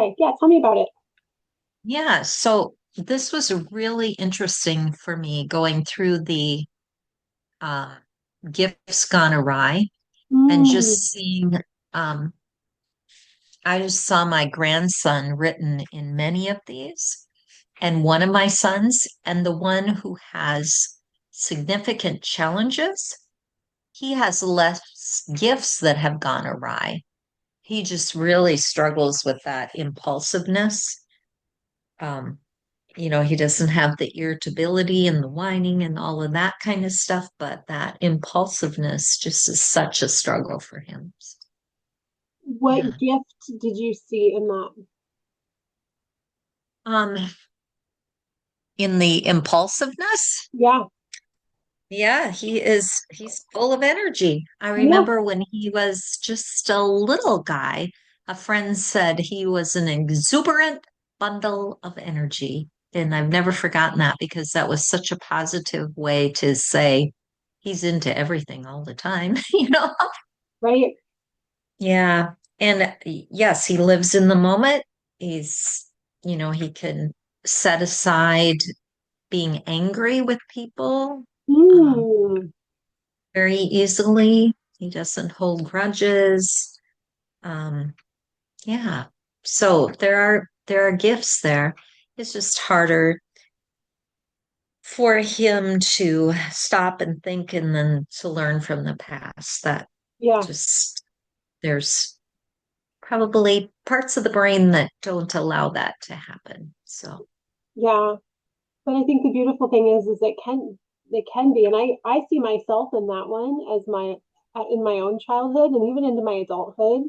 Okay. Yeah. Tell me about it. Yeah, so this was really interesting for me going through the uh, gifts gone awry and Mm, just seeing. Um, I just saw my grandson written in many of these, and one of my sons, and the one who has significant challenges, he has less gifts that have gone awry. He just really struggles with that impulsiveness. Um, he doesn't have the irritability and the whining and all of that kind of stuff, but that impulsiveness just is such a struggle for him. what Yeah. gift did you see in that? Um, in the impulsiveness, Yeah. yeah, he's full of energy. I Yeah. remember when he was just a little guy, a friend said he was an exuberant bundle of energy. And I've never forgotten that because that was such a positive way to say he's into everything all the time, you know? Right. Yeah. And yes, he lives in the moment. He can set aside being angry with people. Um, Mm, very easily. He doesn't hold grudges. Um, yeah. So there are gifts there. It's just harder for him to stop and think and then to learn from the past. That yeah. just there's probably parts of the brain that don't allow that to happen. So Yeah. But I think the beautiful thing is it can be, and I see myself in that one as my in my own childhood and even into my adulthood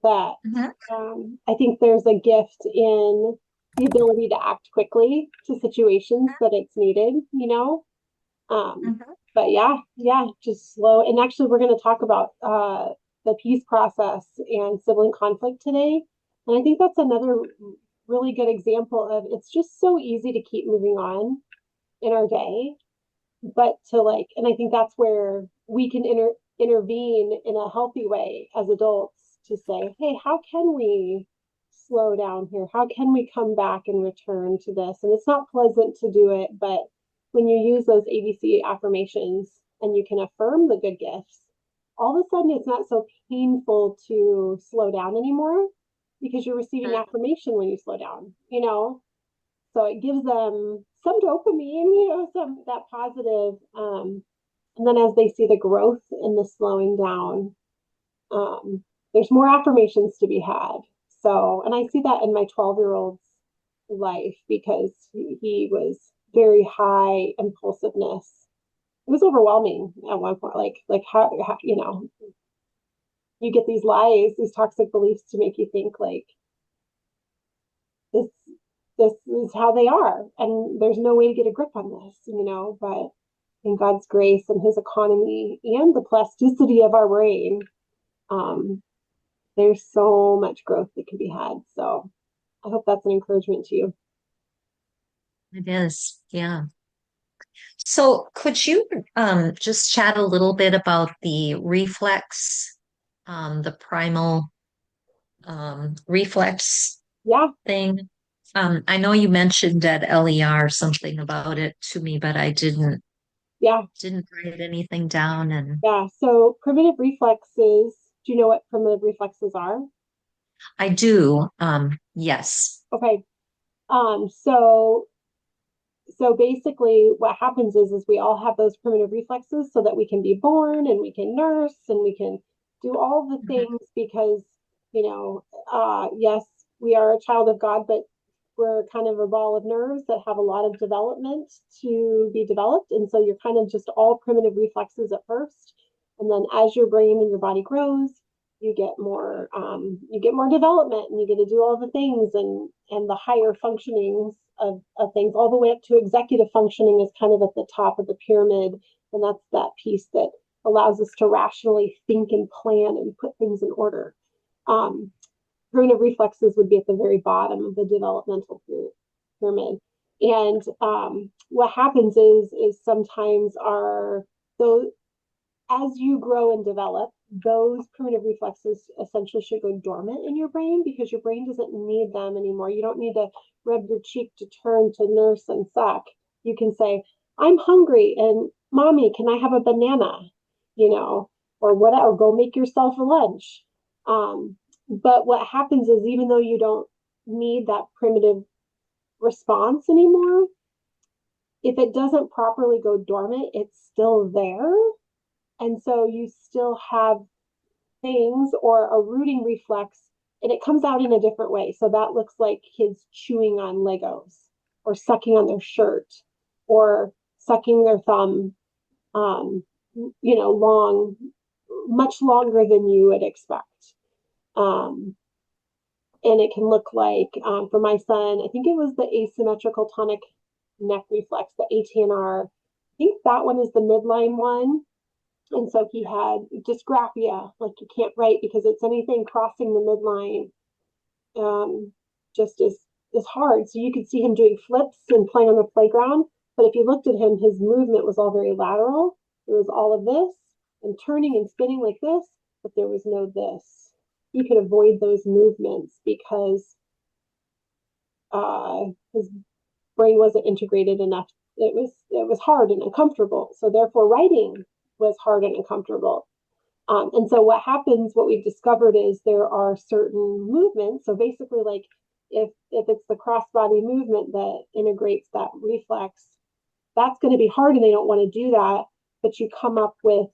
that mhm, I think there's a gift in the ability to act quickly to situations that it's needed, you know. mhm. But yeah, yeah, just slow. And actually, we're going to talk about the peace process and sibling conflict today. And I think that's another really good example of it's just so easy to keep moving on in our day, but to like, and I think that's where we can intervene in a healthy way as adults to say, hey, how can we slow down here? How can we come back and return to this? And it's not pleasant to do it, but when you use those ABC affirmations and you can affirm the good gifts, all of a sudden it's not so painful to slow down anymore because you're receiving affirmation when you slow down, you know? So it gives them some dopamine, some that positive. And then as they see the growth in the slowing down, um, there's more affirmations to be had. So, and I see that in my 12-year-old's life because he was very high impulsiveness. It was overwhelming at one point. Like how you get these lies, these toxic beliefs to make you think like this this is how they are and there's no way to get a grip on this, but in God's grace and his economy and the plasticity of our brain, um, there's so much growth that can be had. So I hope that's an encouragement to you. It is. Yeah. So could you just chat a little bit about the reflex, the primal reflex Yeah, thing? I know you mentioned at LER something about it to me, but I yeah, didn't write anything down. And yeah. So primitive reflexes, do you know what primitive reflexes are? I do, yes. Okay. So basically what happens is we all have those primitive reflexes so that we can be born and we can nurse and we can do all the Mhm. things because yes, we are a child of God, but we're kind of a ball of nerves that have a lot of development to be developed, and so you're kind of just all primitive reflexes at first, and then as your brain and your body grows, you get more development and you get to do all the things and the higher functionings of things all the way up to executive functioning is kind of at the top of the pyramid, and that's that piece that allows us to rationally think and plan and put things in order. um, Primitive reflexes would be at the very bottom of the developmental pyramid. And what happens is sometimes our those as you grow and develop, those primitive reflexes essentially should go dormant in your brain because your brain doesn't need them anymore. You don't need to rub your cheek to turn to nurse and suck. You can say, I'm hungry and mommy, can I have a banana? You know, or whatever, go make yourself a lunch. But what happens is even though you don't need that primitive response anymore, if it doesn't properly go dormant, it's still there. And so you still have things or a rooting reflex, and it comes out in a different way. So that looks like kids chewing on Legos or sucking on their shirt or sucking their thumb, long, much longer than you would expect. Um, and it can look like, for my son, I think it was the asymmetrical tonic neck reflex, the ATNR. I think that one is the midline one. And so he had dysgraphia, like you can't write because it's anything crossing the midline, just is hard. So you could see him doing flips and playing on the playground. But if you looked at him, his movement was all very lateral. It was all of this and turning and spinning like this, but there was no this. He could avoid those movements because his brain wasn't integrated enough. It was hard and uncomfortable. So therefore, writing was hard and uncomfortable. And so what we've discovered is there are certain movements. So basically, like if it's the crossbody movement that integrates that reflex, that's going to be hard and they don't want to do that. But you come up with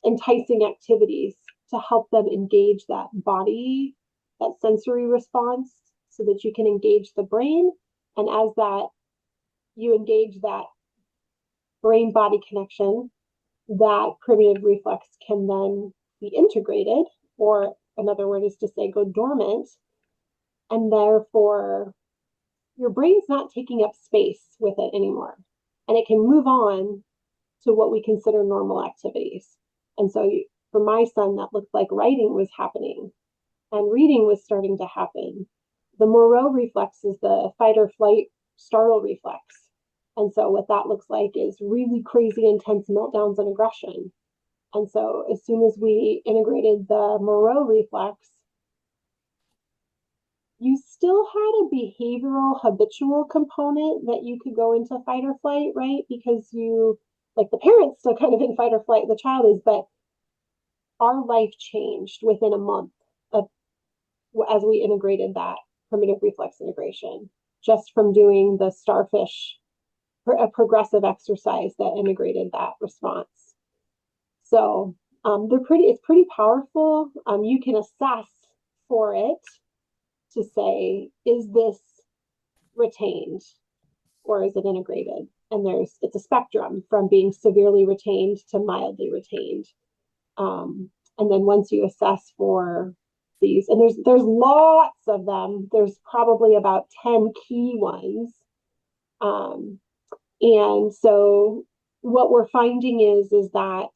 enticing activities to help them engage that body, that sensory response, so that you can engage the brain. And as that you engage that brain body connection, that primitive reflex can then be integrated, or another word is to say go dormant, and therefore your brain's not taking up space with it anymore, and it can move on to what we consider normal activities. And so for my son, that looked like writing was happening and reading was starting to happen. The Moreau reflex is the fight or flight startle reflex. And so what that looks like is really crazy, intense meltdowns and aggression. And so as soon as we integrated the Moreau reflex, you still had a behavioral habitual component that you could go into fight or flight, right? Because like the parents still kind of in fight or flight, the child is, but our life changed within a month of as we integrated that primitive reflex integration, just from doing the starfish, a progressive exercise that integrated that response. So it's pretty powerful. You can assess for it to say, is this retained or is it integrated? And it's a spectrum from being severely retained to mildly retained. And then once you assess for these, and there's lots of them, there's probably about 10 key ones. And so what we're finding is that,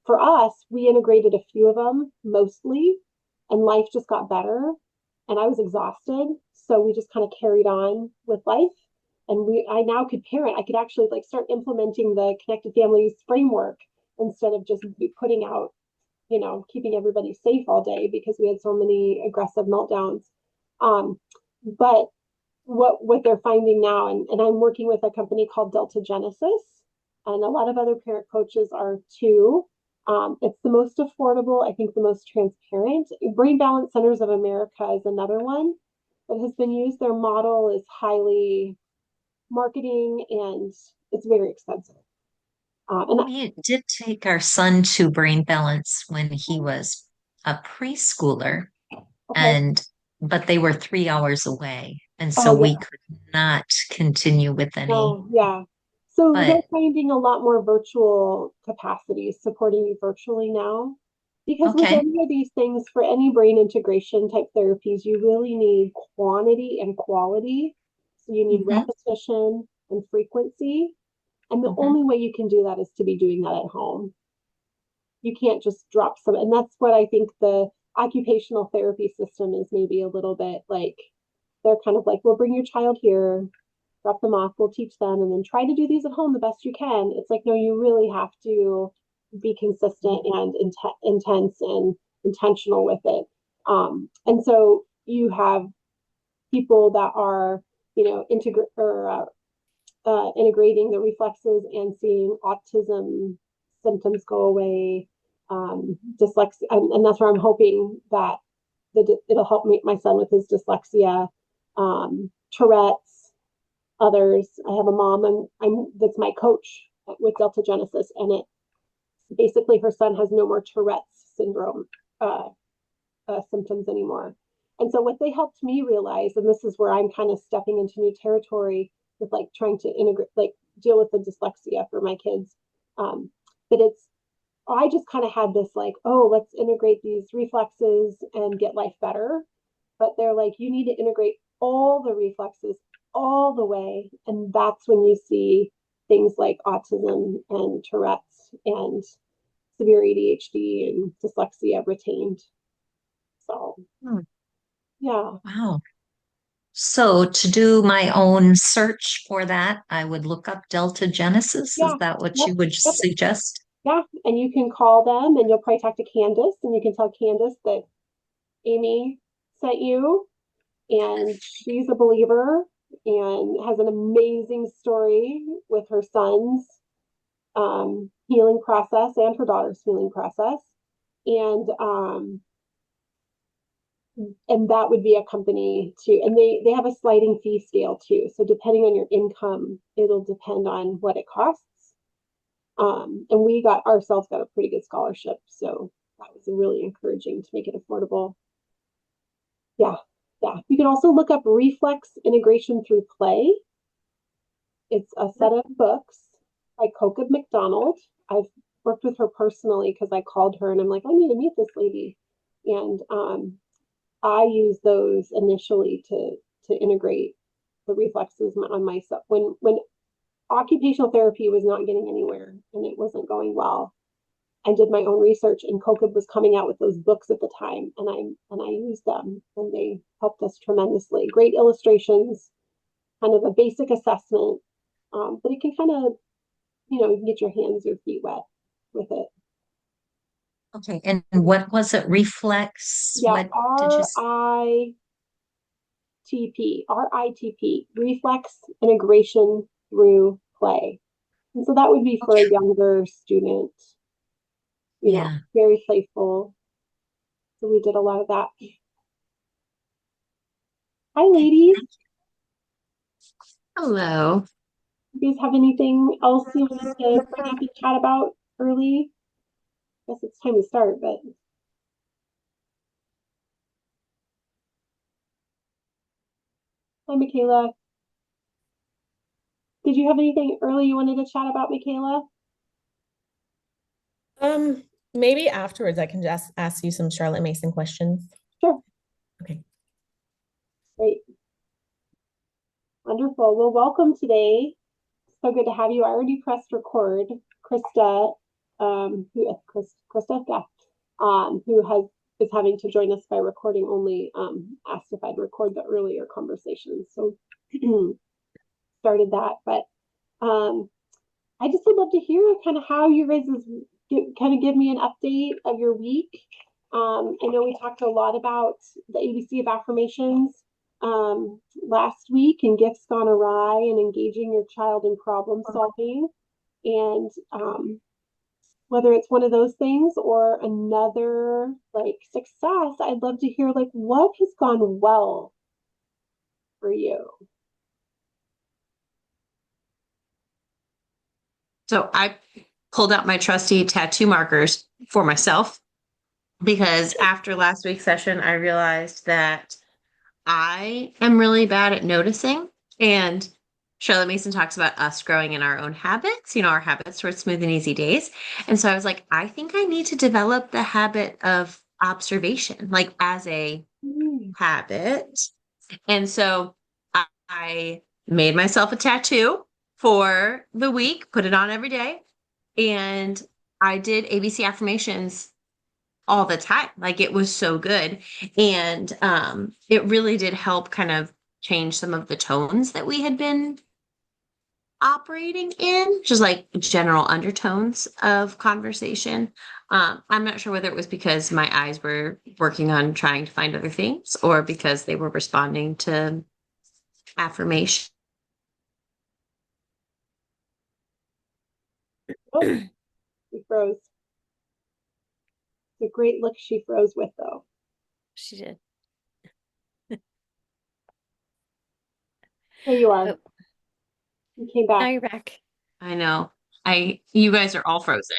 for us, we integrated a few of them mostly, and life just got better. And I was exhausted. So we just kind of carried on with life. And I now could parent. I could actually like start implementing the Connected Families framework instead of just putting out, keeping everybody safe all day because we had so many aggressive meltdowns. But what they're finding now, and I'm working with a company called Delta Genesis, and a lot of other parent coaches are too. It's the most affordable, I think the most transparent. Brain Balance Centers of America is another one that has been used. Their model is highly marketing and it's very expensive. We did take our son to Brain Balance when he was a preschooler, Okay. and but they were 3 hours away, and so Oh we yeah. could not continue with any. No, yeah. So they're But finding a lot more virtual capacities supporting you virtually now. Because with okay, any of these things, for any brain integration type therapies, you really need quantity and quality. So you need hmm repetition and frequency. And the hmm only way you can do that is to be doing that at home. You can't just drop some. And that's what I think the occupational therapy system is maybe a little bit like they're kind of like, well, bring your child here. drop them off, we'll teach them, and then try to do these at home the best you can. It's like, no, you really have to be consistent and intense and intentional with it. And so you have people that are, integrating the reflexes and seeing autism symptoms go away, dyslexia, and that's where I'm hoping that it'll help my son with his dyslexia, Tourette's, others. I have a mom that's my coach with Delta Genesis, and it basically her son has no more Tourette's syndrome symptoms anymore. And so what they helped me realize, and this is where I'm kind of stepping into new territory with like trying to integrate, like deal with the dyslexia for my kids. But I just kind of had this like, oh, let's integrate these reflexes and get life better. But they're like, you need to integrate all the reflexes all the way. And that's when you see things like autism and Tourette's and severe ADHD and dyslexia retained. So, yeah. Wow. So to do my own search for that, I would look up Delta Genesis. Is Yeah. that what Yep. you would Yep. suggest? Yeah. And you can call them and you'll probably talk to Candace and you can tell Candace that Amy sent you and she's a believer and has an amazing story with her son's healing process and her daughter's healing process. And that would be a company too. And they have a sliding fee scale too. So depending on your income, it'll depend on what it costs. And we got a pretty good scholarship. So that was really encouraging to make it affordable. Yeah. Yeah. You can also look up reflex integration through play. It's a set of books by Coca McDonald. I've worked with her personally because I called her and I'm like, I need to meet this lady. And I use those initially to integrate the reflexes on myself. When occupational therapy was not getting anywhere and it wasn't going well, I did my own research and COCA was coming out with those books at the time and I used them and they helped us tremendously. Great illustrations, kind of a basic assessment, but it can kind of, you can get your hands or feet wet with it. Okay. And what was it? Reflex? Yeah, What did you say? RITP, reflex integration through play. And so that would be for a Okay. younger student, Yeah. very playful. So we did a lot of that. Hi, Okay. ladies. Hello. You guys have anything else you wanted to bring up and chat about early? I guess it's time to start, but hi, Michaela. Did you have anything early you wanted to chat about, Michaela? Maybe afterwards I can just ask you some Charlotte Mason questions. Sure. Okay. Great. Wonderful. Well, welcome today. So good to have you. I already pressed record. Krista, Krista, yeah, is having to join us by recording only, asked if I'd record the earlier conversation. So started that, but I just would love to hear kind of how you guys give me an update of your week. I know we talked a lot about the ABC of affirmations last week and gifts gone awry and engaging your child in problem solving. And whether it's one of those things or another like success, I'd love to hear like what has gone well for you. So I pulled out my trusty tattoo markers for myself because after last week's session, I realized that I am really bad at noticing. And Charlotte Mason talks about us growing in our own habits, our habits towards smooth and easy days. And so I was like, I think I need to develop the habit of observation, like as a habit. And so I made myself a tattoo for the week, put it on every day. And I did ABC affirmations all the time. Like it was so good. And it really did help kind of change some of the tones that we had been operating in, just like general undertones of conversation. I'm not sure whether it was because my eyes were working on trying to find other things or because they were responding to affirmation. Oh, she froze. It's a great look she froze with, though. She did. There you are. Oh, You came now back. you're back. I know. You guys are all frozen.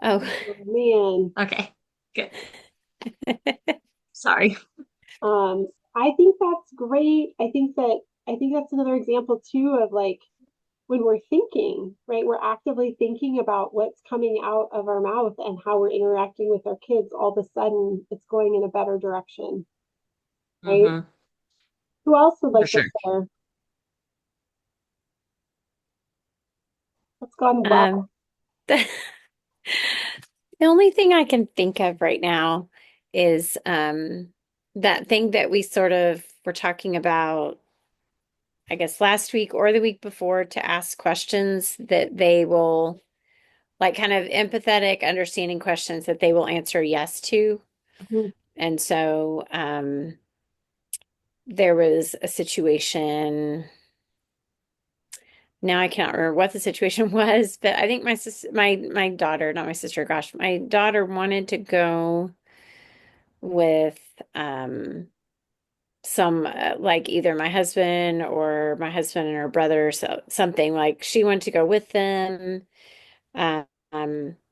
Oh. Oh, man. Okay, good. Sorry. I think that's great. I think that's another example too of like when we're thinking, right? We're actively thinking about what's coming out of our mouth and how we're interacting with our kids. All of a sudden, it's going in a better direction, right? Hmm. Who else would For like to sure. share what's gone well? The, the only thing I can think of right now is that thing that we sort of were talking about, I guess last week or the week before, to ask questions that they will, like, kind of empathetic, understanding questions that they will answer yes to. Mhm. And so there was a situation. Now I cannot remember what the situation was, but I think my daughter, not my sister, gosh, my daughter wanted to go with some like either my husband or my husband and her brother, so something like she wanted to go with them.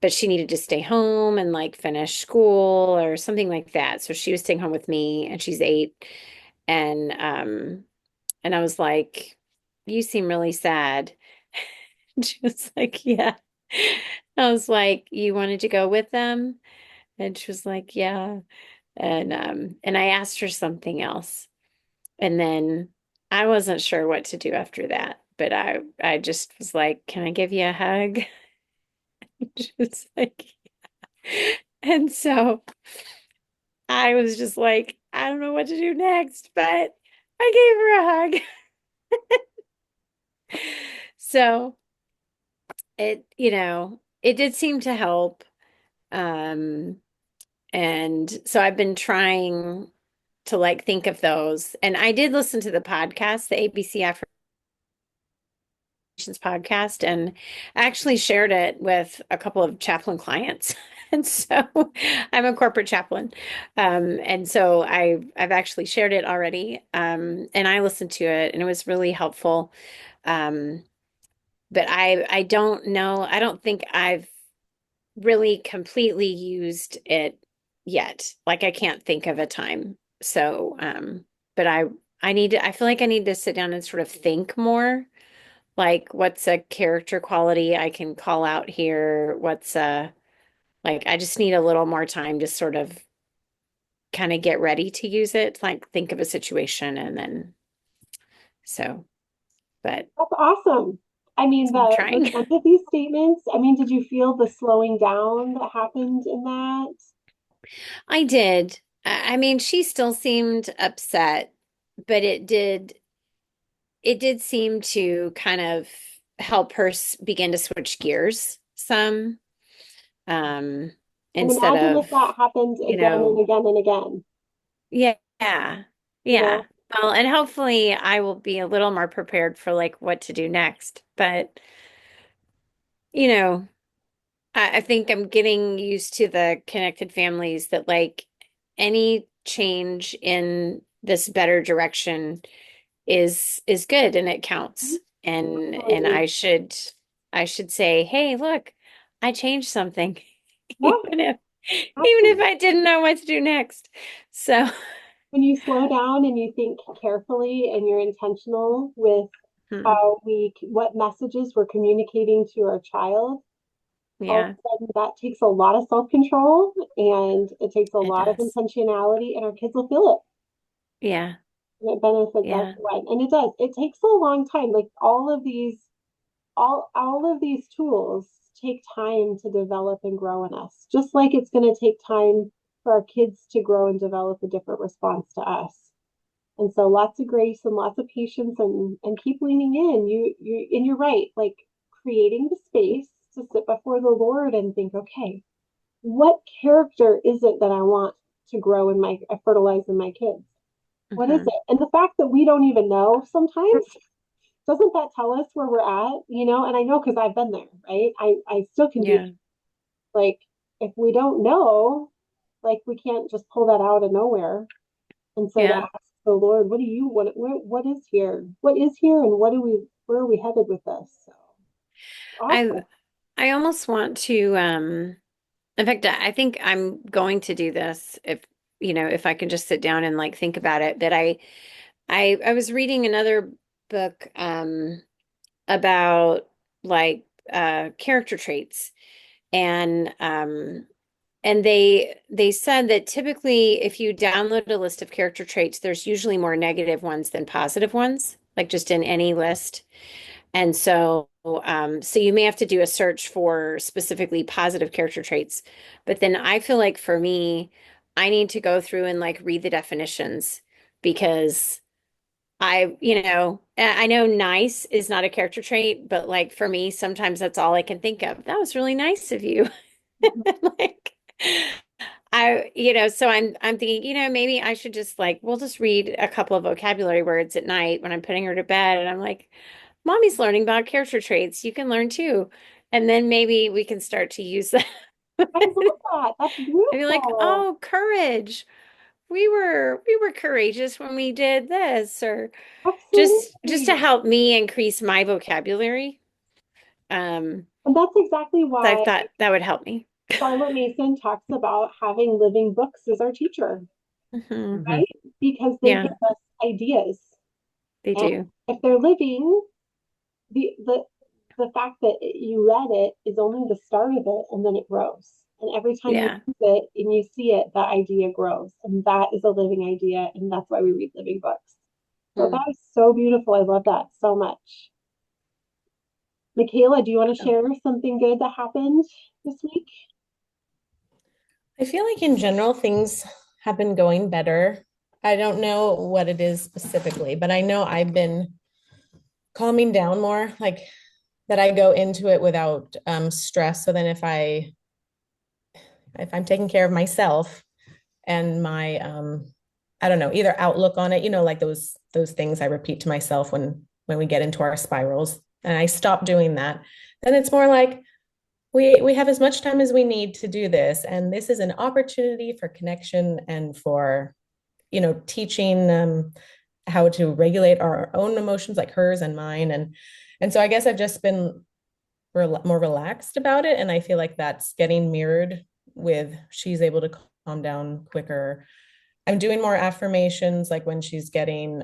But she needed to stay home and like finish school or something like that. So she was staying home with me, and she's 8. And I was like, "You seem really sad." And she was like, "Yeah." I was like, "You wanted to go with them?" And she was like, "Yeah." And I asked her something else. And then I wasn't sure what to do after that, but I just was like, "Can I give you a hug?" She was like, "Yeah." And so I was just like, I don't know what to do next, but I gave her a hug. So it did seem to help. Um, and so I've been trying to like think of those. And I did listen to the podcast, the ABC Affirmations podcast, and actually shared it with a couple of chaplain clients. And so I'm a corporate chaplain. And so I've actually shared it already. And I listened to it and it was really helpful. Um, but I don't know, I don't think I've really completely used it yet. Like I can't think of a time. So, but I feel like I need to sit down and sort of think more. Like what's a character quality I can call out here? Like I just need a little more time to sort of kind of get ready to use it, like think of a situation and then so, but That's awesome. I mean, I'm those trying. empathy statements, I mean, did you feel the slowing down that happened in that? I did. I mean, she still seemed upset, but it did seem to kind of help her begin to switch gears some, um, And instead imagine of, if that happened you again and know, again and again, yeah, you yeah. know? Well, and hopefully I will be a little more prepared for like what to do next. But, you know, I think I'm getting used to the connected families that like any change in this better direction is good and it counts. And Absolutely. I should say, "Hey, look, I changed something." Yeah, Even if absolutely. I didn't know what to do next. So, When you slow down and you think carefully and you're intentional with hmm, what messages we're communicating to our child, all of yeah, a sudden that takes a lot of self-control and it takes a it lot of does. intentionality and our kids will feel it. Yeah, And it benefits yeah, everyone. And it does. It takes a long time. Like all of these tools take time to develop and grow in us. Just like it's going to take time for our kids to grow and develop a different response to us. And so lots of grace and lots of patience and keep leaning in. And you're right, like creating the space to sit before the Lord and think, okay, what character is it that I want to grow in my fertilize in my kids? What is Mhm. it? And the fact that we don't even know sometimes, doesn't that tell us where we're at? And I know because I've been there, right? I still can do Yeah. like if we don't know, like we can't just pull that out of nowhere. And so to Yeah. ask the Lord, what do you what is here? What is here and where are we headed with this? So I awesome. I almost want to in fact I think I'm going to do this if I can just sit down and like think about it. But I was reading another book about like character traits and they said that typically if you download a list of character traits, there's usually more negative ones than positive ones, like just in any list. And so you may have to do a search for specifically positive character traits. But then I feel like for me, I need to go through and like read the definitions because I know nice is not a character trait, but like for me, sometimes that's all I can think of. That was really nice of you. Like so I'm thinking, maybe I should just like we'll just read a couple of vocabulary words at night when I'm putting her to bed and I'm like, Mommy's learning about character traits. You can learn too. And then maybe we can start to use that. I love that. That's I'd be like, beautiful. oh, courage. We were courageous when we did this, or just to Absolutely. help me increase my vocabulary. Um, And that's exactly I why thought that would help me. Charlotte Mason talks about having living books as our teacher, Hmm. Mhm. right? Because they Yeah, give us ideas. they And do. if they're living, the the the fact that you read it is only the start of it, and then it grows. And every time you Yeah. use it and you see it, that idea grows, and that is a living idea, and that's why we read living books. So Hmm. that is so beautiful. I love that so much. Michaela, do you want to share something good that happened this week? I feel like in general, things have been going better. I don't know what it is specifically, but I know I've been calming down more, like that I go into it without stress. So then if I'm taking care of myself and my I don't know, either outlook on it, like those things I repeat to myself when we get into our spirals, and I stop doing that, then it's more like we have as much time as we need to do this, and this is an opportunity for connection and for teaching how to regulate our own emotions, like hers and mine, and so I guess I've just been more relaxed about it, and I feel like that's getting mirrored with she's able to calm down quicker. I'm doing more affirmations, like when she's getting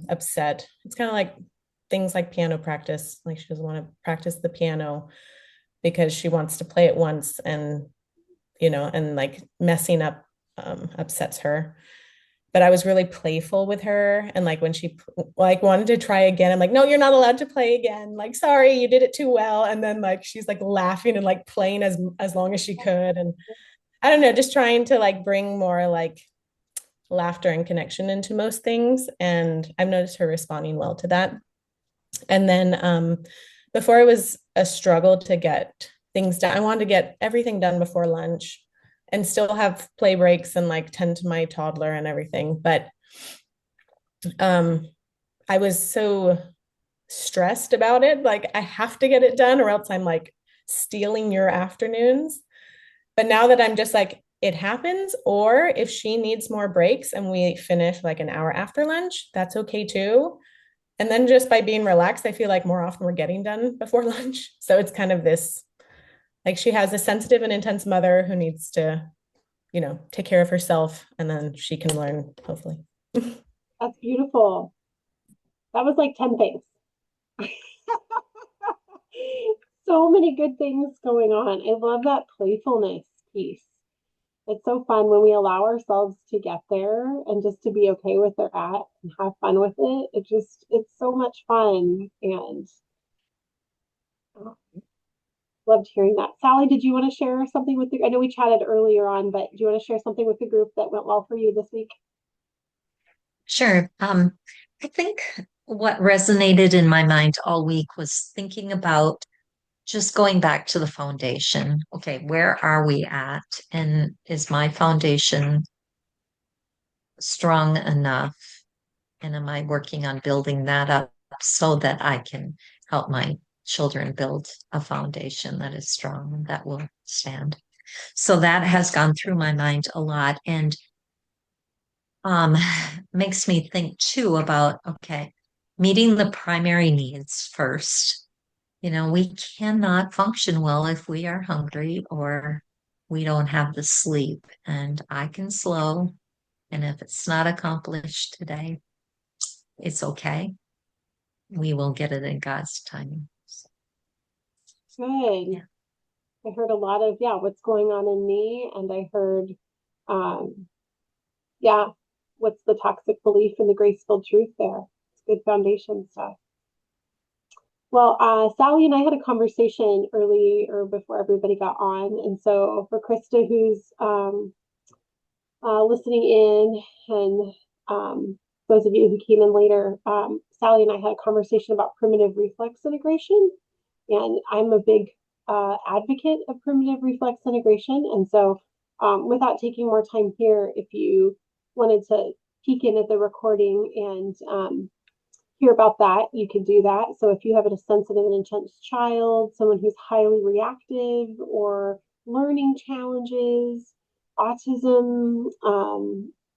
upset. It's kind of like things like piano practice, like she doesn't want to practice the piano because she wants to play it once, and like messing up upsets her. But I was really playful with her, and like when she like wanted to try again, I'm like, no, you're not allowed to play again, like, sorry, you did it too well. And then like she's like laughing and like playing as long as she could, and I don't know, just trying to like bring more like laughter and connection into most things, and I've noticed her responding well to that. And then before, it was a struggle to get things done. I wanted to get everything done before lunch and still have play breaks and like tend to my toddler and everything. But um, I was so stressed about it. Like, I have to get it done or else I'm like stealing your afternoons. But now that I'm just like, it happens, or if she needs more breaks and we finish like an hour after lunch, that's okay too. And then just by being relaxed, I feel like more often we're getting done before lunch. So it's kind of this, like, she has a sensitive and intense mother who needs to, take care of herself, and then she can learn, hopefully. That's beautiful. That was like 10 things. So many good things going on. I love that playfulness piece. It's so fun when we allow ourselves to get there and just to be okay with where we're at and have fun with it. It's so much fun. And oh, loved hearing that. Sally, did you want to share something with the, I know we chatted earlier on, but do you want to share something with the group that went well for you this week? Sure. I think what resonated in my mind all week was thinking about just going back to the foundation. Okay, where are we at? And is my foundation strong enough? And am I working on building that up so that I can help my children build a foundation that is strong and that will stand? So that has gone through my mind a lot and um, makes me think too about, okay, meeting the primary needs first. You know, we cannot function well if we are hungry or we don't have the sleep. And I can slow. And if it's not accomplished today, it's okay. We will get it in God's timing. So, Good. yeah. I heard a lot of, yeah, what's going on in me. And I heard, um, yeah, what's the toxic belief and the grace-filled truth there? It's good foundation stuff. Well, Sally and I had a conversation early or before everybody got on. And so for Krista, who's listening in, and those of you who came in later, Sally and I had a conversation about primitive reflex integration. And I'm a big advocate of primitive reflex integration. And so without taking more time here, if you wanted to peek in at the recording and hear about that, you could do that. So if you have a sensitive and intense child, someone who's highly reactive or learning challenges, autism,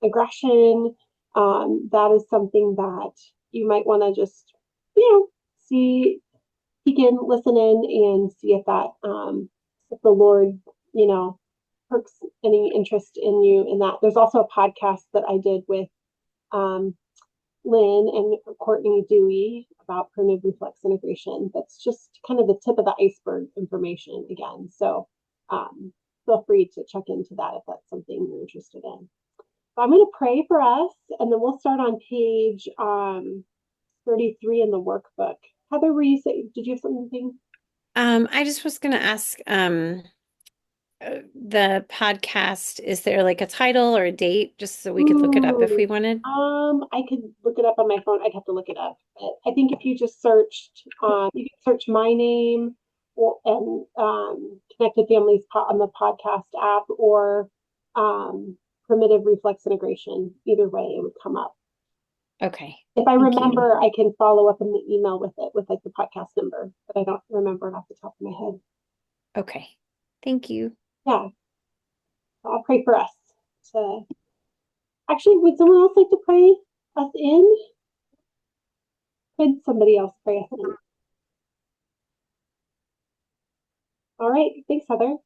aggression, that is something that you might want to just, see, peek in, listen in, and see if that, if the Lord, perks any interest in you in that. There's also a podcast that I did with Lynn and Courtney Dewey about primitive reflex integration. That's just kind of the tip of the iceberg information again. So feel free to check into that if that's something you're interested in. So I'm going to pray for us, and then we'll start on page 33 in the workbook. Heather, were you saying, did you have something? I just was going to ask, the podcast, is there like a title or a date just so we could look it up if we wanted? I could look it up on my phone. I'd have to look it up. But I think if you just searched, you can search my name and Connected Families on the podcast app or Primitive Reflex Integration. Either way, it would come up. Okay. If I Thank you. remember, I can follow up in the email with it, with like the podcast number, but I don't remember it off the top of my head. Okay. Thank you. Yeah. I'll pray for us. Actually, would someone else like to pray us in? Could somebody else pray us in? All right. Thanks, Heather.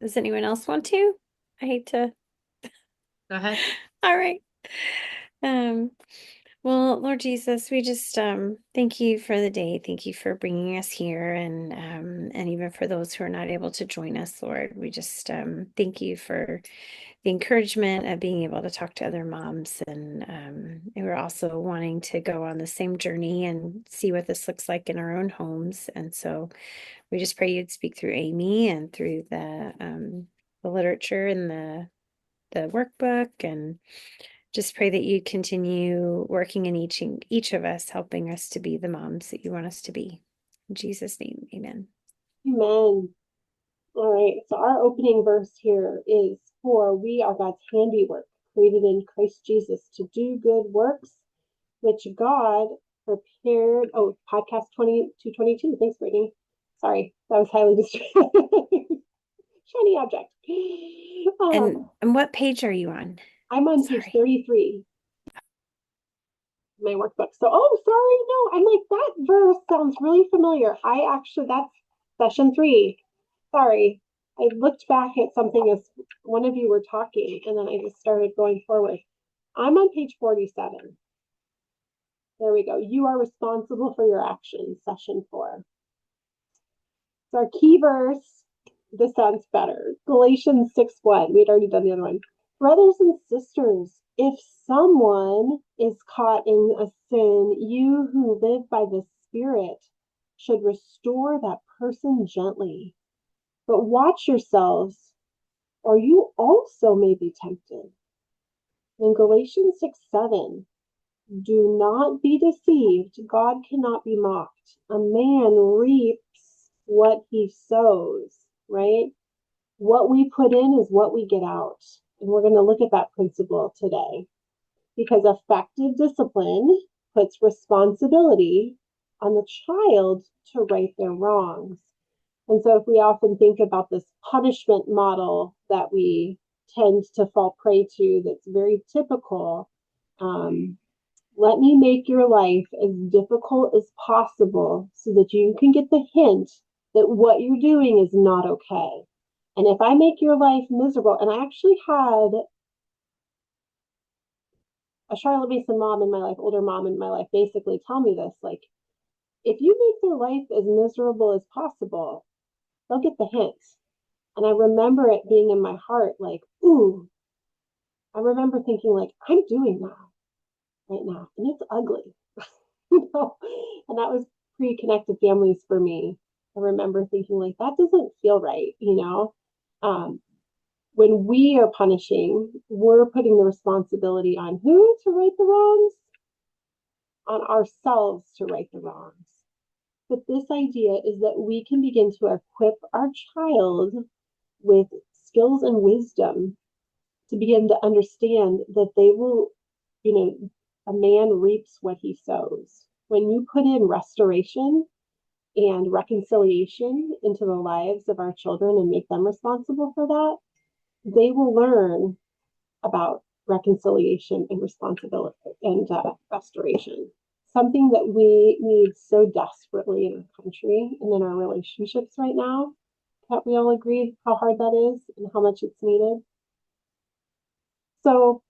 Does anyone else want to? I hate to. Go ahead. All right. Well, Lord Jesus, we just thank you for the day. Thank you for bringing us here, and even for those who are not able to join us, Lord, we just thank you for the encouragement of being able to talk to other moms, and we're also wanting to go on the same journey and see what this looks like in our own homes. And so we just pray you'd speak through Amy and through the literature and the workbook, and just pray that you continue working in each of us, helping us to be the moms that you want us to be. In Jesus' name, amen. Amen. All right. So our opening verse here is, "For we are God's handiwork, created in Christ Jesus to do good works, which God prepared." Oh, podcast 2222. Thanks, Brittany. Sorry, that was highly distracting. Shiny object. And what page are you on? I'm on Sorry. page 33. My workbook. So, sorry, no, I'm like, that verse sounds really familiar. That's session 3. Sorry. I looked back at something as one of you were talking, and then I just started going forward. I'm on page 47. There we go. You are responsible for your actions, session 4. So our key verse, this sounds better. Galatians 6:1. We'd already done the other one. Brothers and sisters, if someone is caught in a sin, you who live by the Spirit should restore that person gently. But watch yourselves, or you also may be tempted. In Galatians 6:7, do not be deceived. God cannot be mocked. A man reaps what he sows, right? What we put in is what we get out. And we're going to look at that principle today because effective discipline puts responsibility on the child to right their wrongs. And so if we often think about this punishment model that we tend to fall prey to, that's very typical, let me make your life as difficult as possible so that you can get the hint that what you're doing is not okay. And if I make your life miserable, and I actually had a Charlotte Mason mom in my life, older mom in my life, basically tell me this, like, if you make their life as miserable as possible, they'll get the hint. And I remember it being in my heart, like, ooh, I remember thinking, like, I'm doing that right now, and it's ugly. You know? And that was pre-connected families for me. I remember thinking, like, that doesn't feel right, you know? When we are punishing, we're putting the responsibility on who to right the wrongs? On ourselves to right the wrongs. But this idea is that we can begin to equip our child with skills and wisdom to begin to understand that they will, you know, a man reaps what he sows. When you put in restoration and reconciliation into the lives of our children and make them responsible for that, they will learn about reconciliation and responsibility and restoration. Something that we need so desperately in our country and in our relationships right now. Can't we all agree how hard that is and how much it's needed? So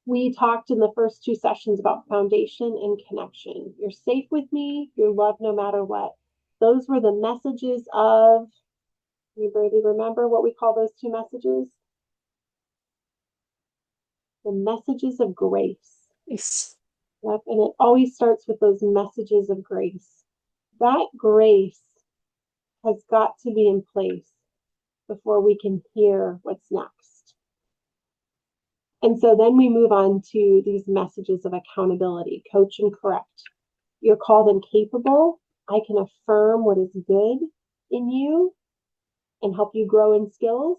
we talked in the first two sessions about foundation and connection. You're safe with me, you're loved no matter what. Those were the messages of, anybody remember what we call those two messages? The messages of grace. Yes. Yep, and it always starts with those messages of grace. That grace has got to be in place before we can hear what's next. And so then we move on to these messages of accountability, coach and correct. You're called and capable. I can affirm what is good in you and help you grow in skills.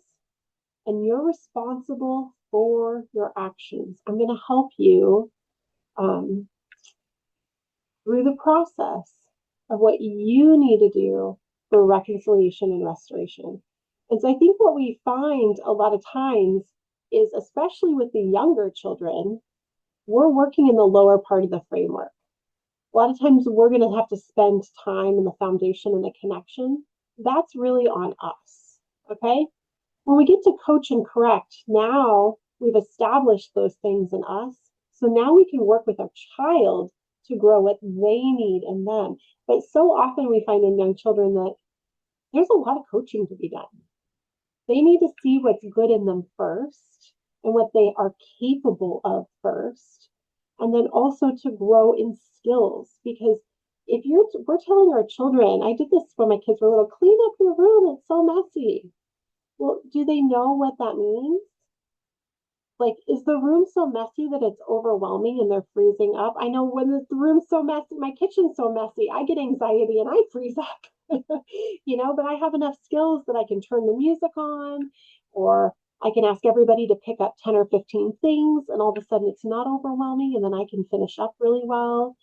And you're responsible for your actions. I'm going to help you through the process of what you need to do for reconciliation and restoration. And so I think what we find a lot of times is, especially with the younger children, we're working in the lower part of the framework. A lot of times we're going to have to spend time in the foundation and the connection. That's really on us. Okay. When we get to coach and correct, now we've established those things in us. So now we can work with our child to grow what they need in them. But so often we find in young children that there's a lot of coaching to be done. They need to see what's good in them first and what they are capable of first. And then also to grow in skills. Because if we're telling our children, I did this when my kids were little, clean up your room, it's so messy. Well, do they know what that means? Like, is the room so messy that it's overwhelming and they're freezing up? I know when the room's so messy, my kitchen's so messy, I get anxiety and I freeze up, you know, but I have enough skills that I can turn the music on, or I can ask everybody to pick up 10 or 15 things, and all of a sudden it's not overwhelming, and then I can finish up really well.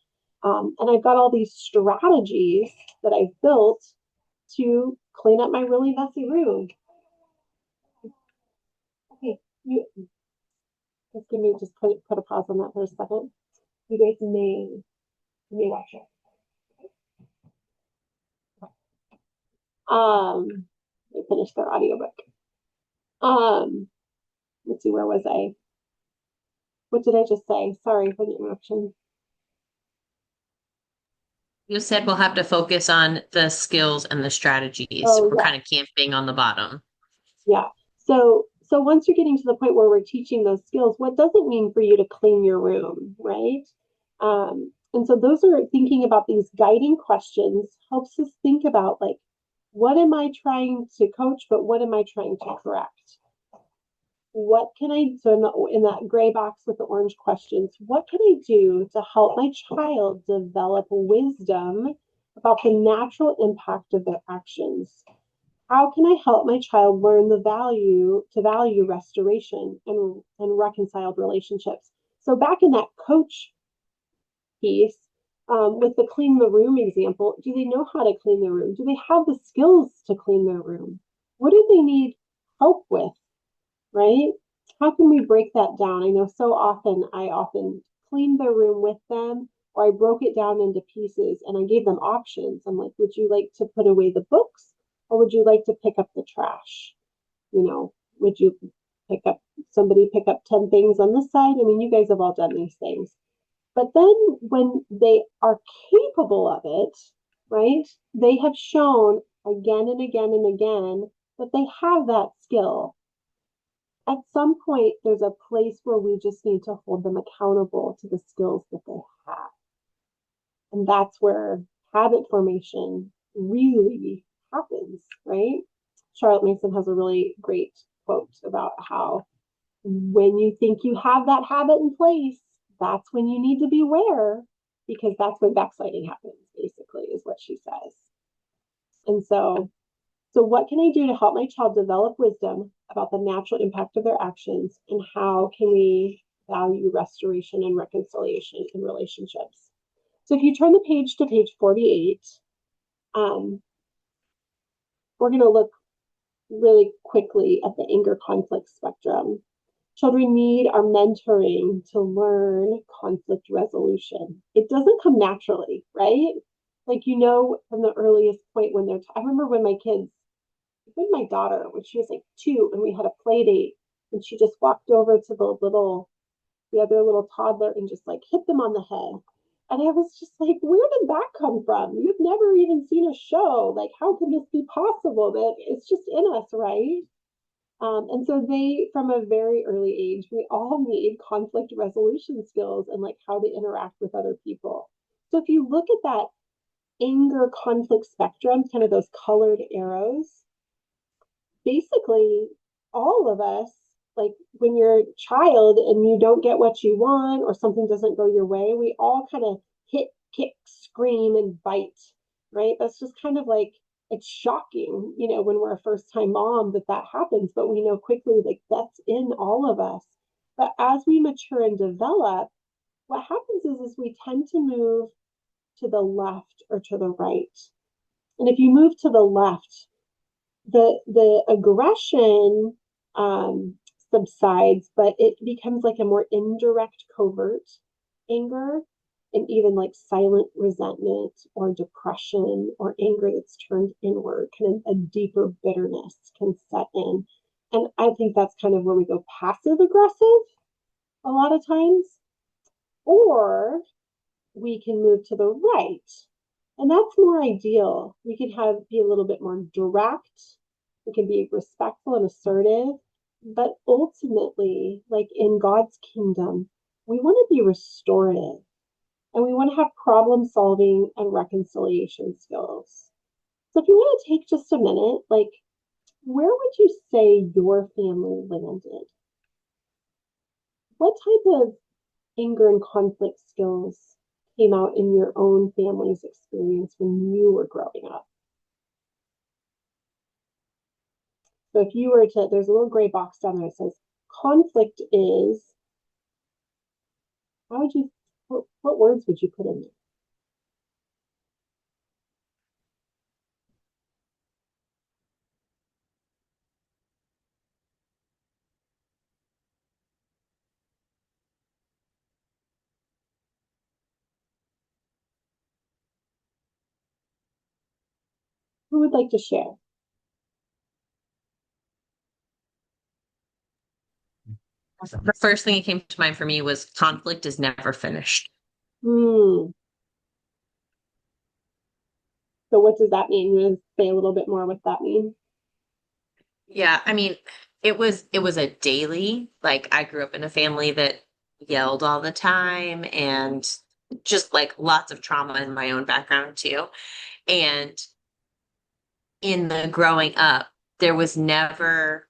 And I've got all these strategies that I've built to clean up my really messy room. Okay, just put a pause on that for a second. You guys may watch it. They finished their audiobook. Let's see, where was I? What did I just say? Sorry for the interruption. You said we'll have to focus on the skills and the strategies. Oh, We're yeah. kind of camping on the bottom. Yeah. So once you're getting to the point where we're teaching those skills, what does it mean for you to clean your room, right? And so those are thinking about these guiding questions, helps us think about, like, what am I trying to coach, but what am I trying to correct? what can I, so in that gray box with the orange questions, what can I do to help my child develop wisdom about the natural impact of their actions? How can I help my child learn the value to value restoration and reconciled relationships? So back in that coach piece, with the clean the room example, do they know how to clean their room? Do they have the skills to clean their room? What do they need help with, right? How can we break that down? I know so often I often cleaned their room with them, or I broke it down into pieces and I gave them options. I'm like, would you like to put away the books, or would you like to pick up the trash? You know, would you pick up 10 things on this side? I mean, you guys have all done these things. But then when they are capable of it, right, they have shown again and again and again that they have that skill. At some point, there's a place where we just need to hold them accountable to the skills that they have. And that's where habit formation really happens, right? Charlotte Mason has a really great quote about how when you think you have that habit in place, that's when you need to beware, because that's when backsliding happens, basically, is what she says. And so what can I do to help my child develop wisdom about the natural impact of their actions, and how can we value restoration and reconciliation in relationships? So if you turn the page to page 48, we're going to look really quickly at the anger conflict spectrum. Children need our mentoring to learn conflict resolution. It doesn't come naturally, right? Like, from the earliest point when I remember when my daughter, when she was like 2 and we had a play date, and she just walked over to the other little toddler and just like hit them on the head. And I was just like, where did that come from? You've never even seen a show. Like, how can this be possible? That it's just in us, right? And so from a very early age, we all need conflict resolution skills and like how to interact with other people. So if you look at that anger conflict spectrum, kind of those colored arrows, basically all of us, like when you're a child and you don't get what you want or something doesn't go your way, we all kind of hit, kick, scream, and bite, right? That's just kind of like, it's shocking, when we're a first time mom that happens, but we know quickly like that's in all of us. But as we mature and develop, what happens is we tend to move to the left or to the right. And if you move to the left, the aggression subsides, but it becomes like a more indirect, covert anger, and even like silent resentment or depression or anger that's turned inward, kind of a deeper bitterness can set in. And I think that's kind of where we go passive aggressive a lot of times, or we can move to the right. And that's more ideal. We can be a little bit more direct. We can be respectful and assertive. But ultimately, like in God's kingdom, we want to be restorative, and we want to have problem solving and reconciliation skills. So if you want to take just a minute, like, where would you say your family landed? What type of anger and conflict skills came out in your own family's experience when you were growing up? So if you were to, there's a little gray box down there that says conflict is, what words would you put in there? Who would like to share? The first thing that came to mind for me was conflict is never finished. So what does that mean? You want to say a little bit more what that means? Yeah, I mean, it was a daily, like I grew up in a family that yelled all the time, and just like lots of trauma in my own background too. And in the growing up, there was never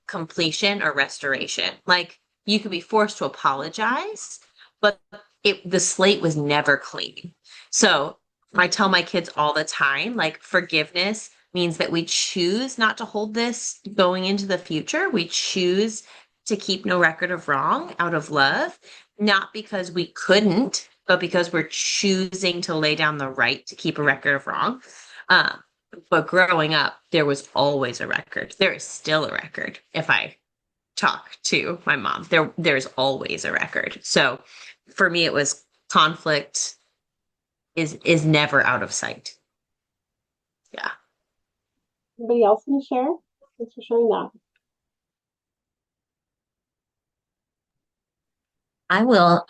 completion or restoration. Like you could be forced to apologize, but the slate was never clean. So I tell my kids all the time, like forgiveness means that we choose not to hold this going into the future. We choose to keep no record of wrong out of love, not because we couldn't, but because we're choosing to lay down the right to keep a record of wrong. Um, but growing up, there was always a record. There is still a record. If I talk to my mom, there's always a record. So for me, it was conflict is never out of sight. Yeah. Anybody else want to share? Thanks for sharing that. I will.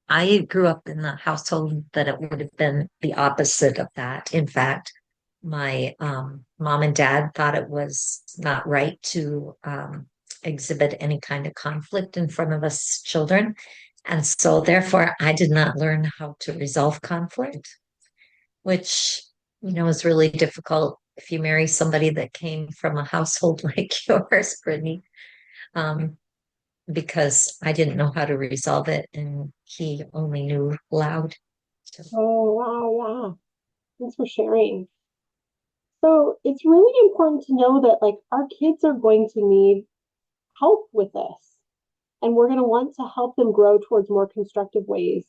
I grew up in a household that it would have been the opposite of that. In fact, my mom and dad thought it was not right to exhibit any kind of conflict in front of us children. And so, therefore, I did not learn how to resolve conflict, which, is really difficult if you marry somebody that came from a household like yours, Brittany. Um, because I didn't know how to resolve it, and he only knew loud. So, Oh, wow, yeah. Thanks for sharing. So it's really important to know that like our kids are going to need help with this. And we're going to want to help them grow towards more constructive ways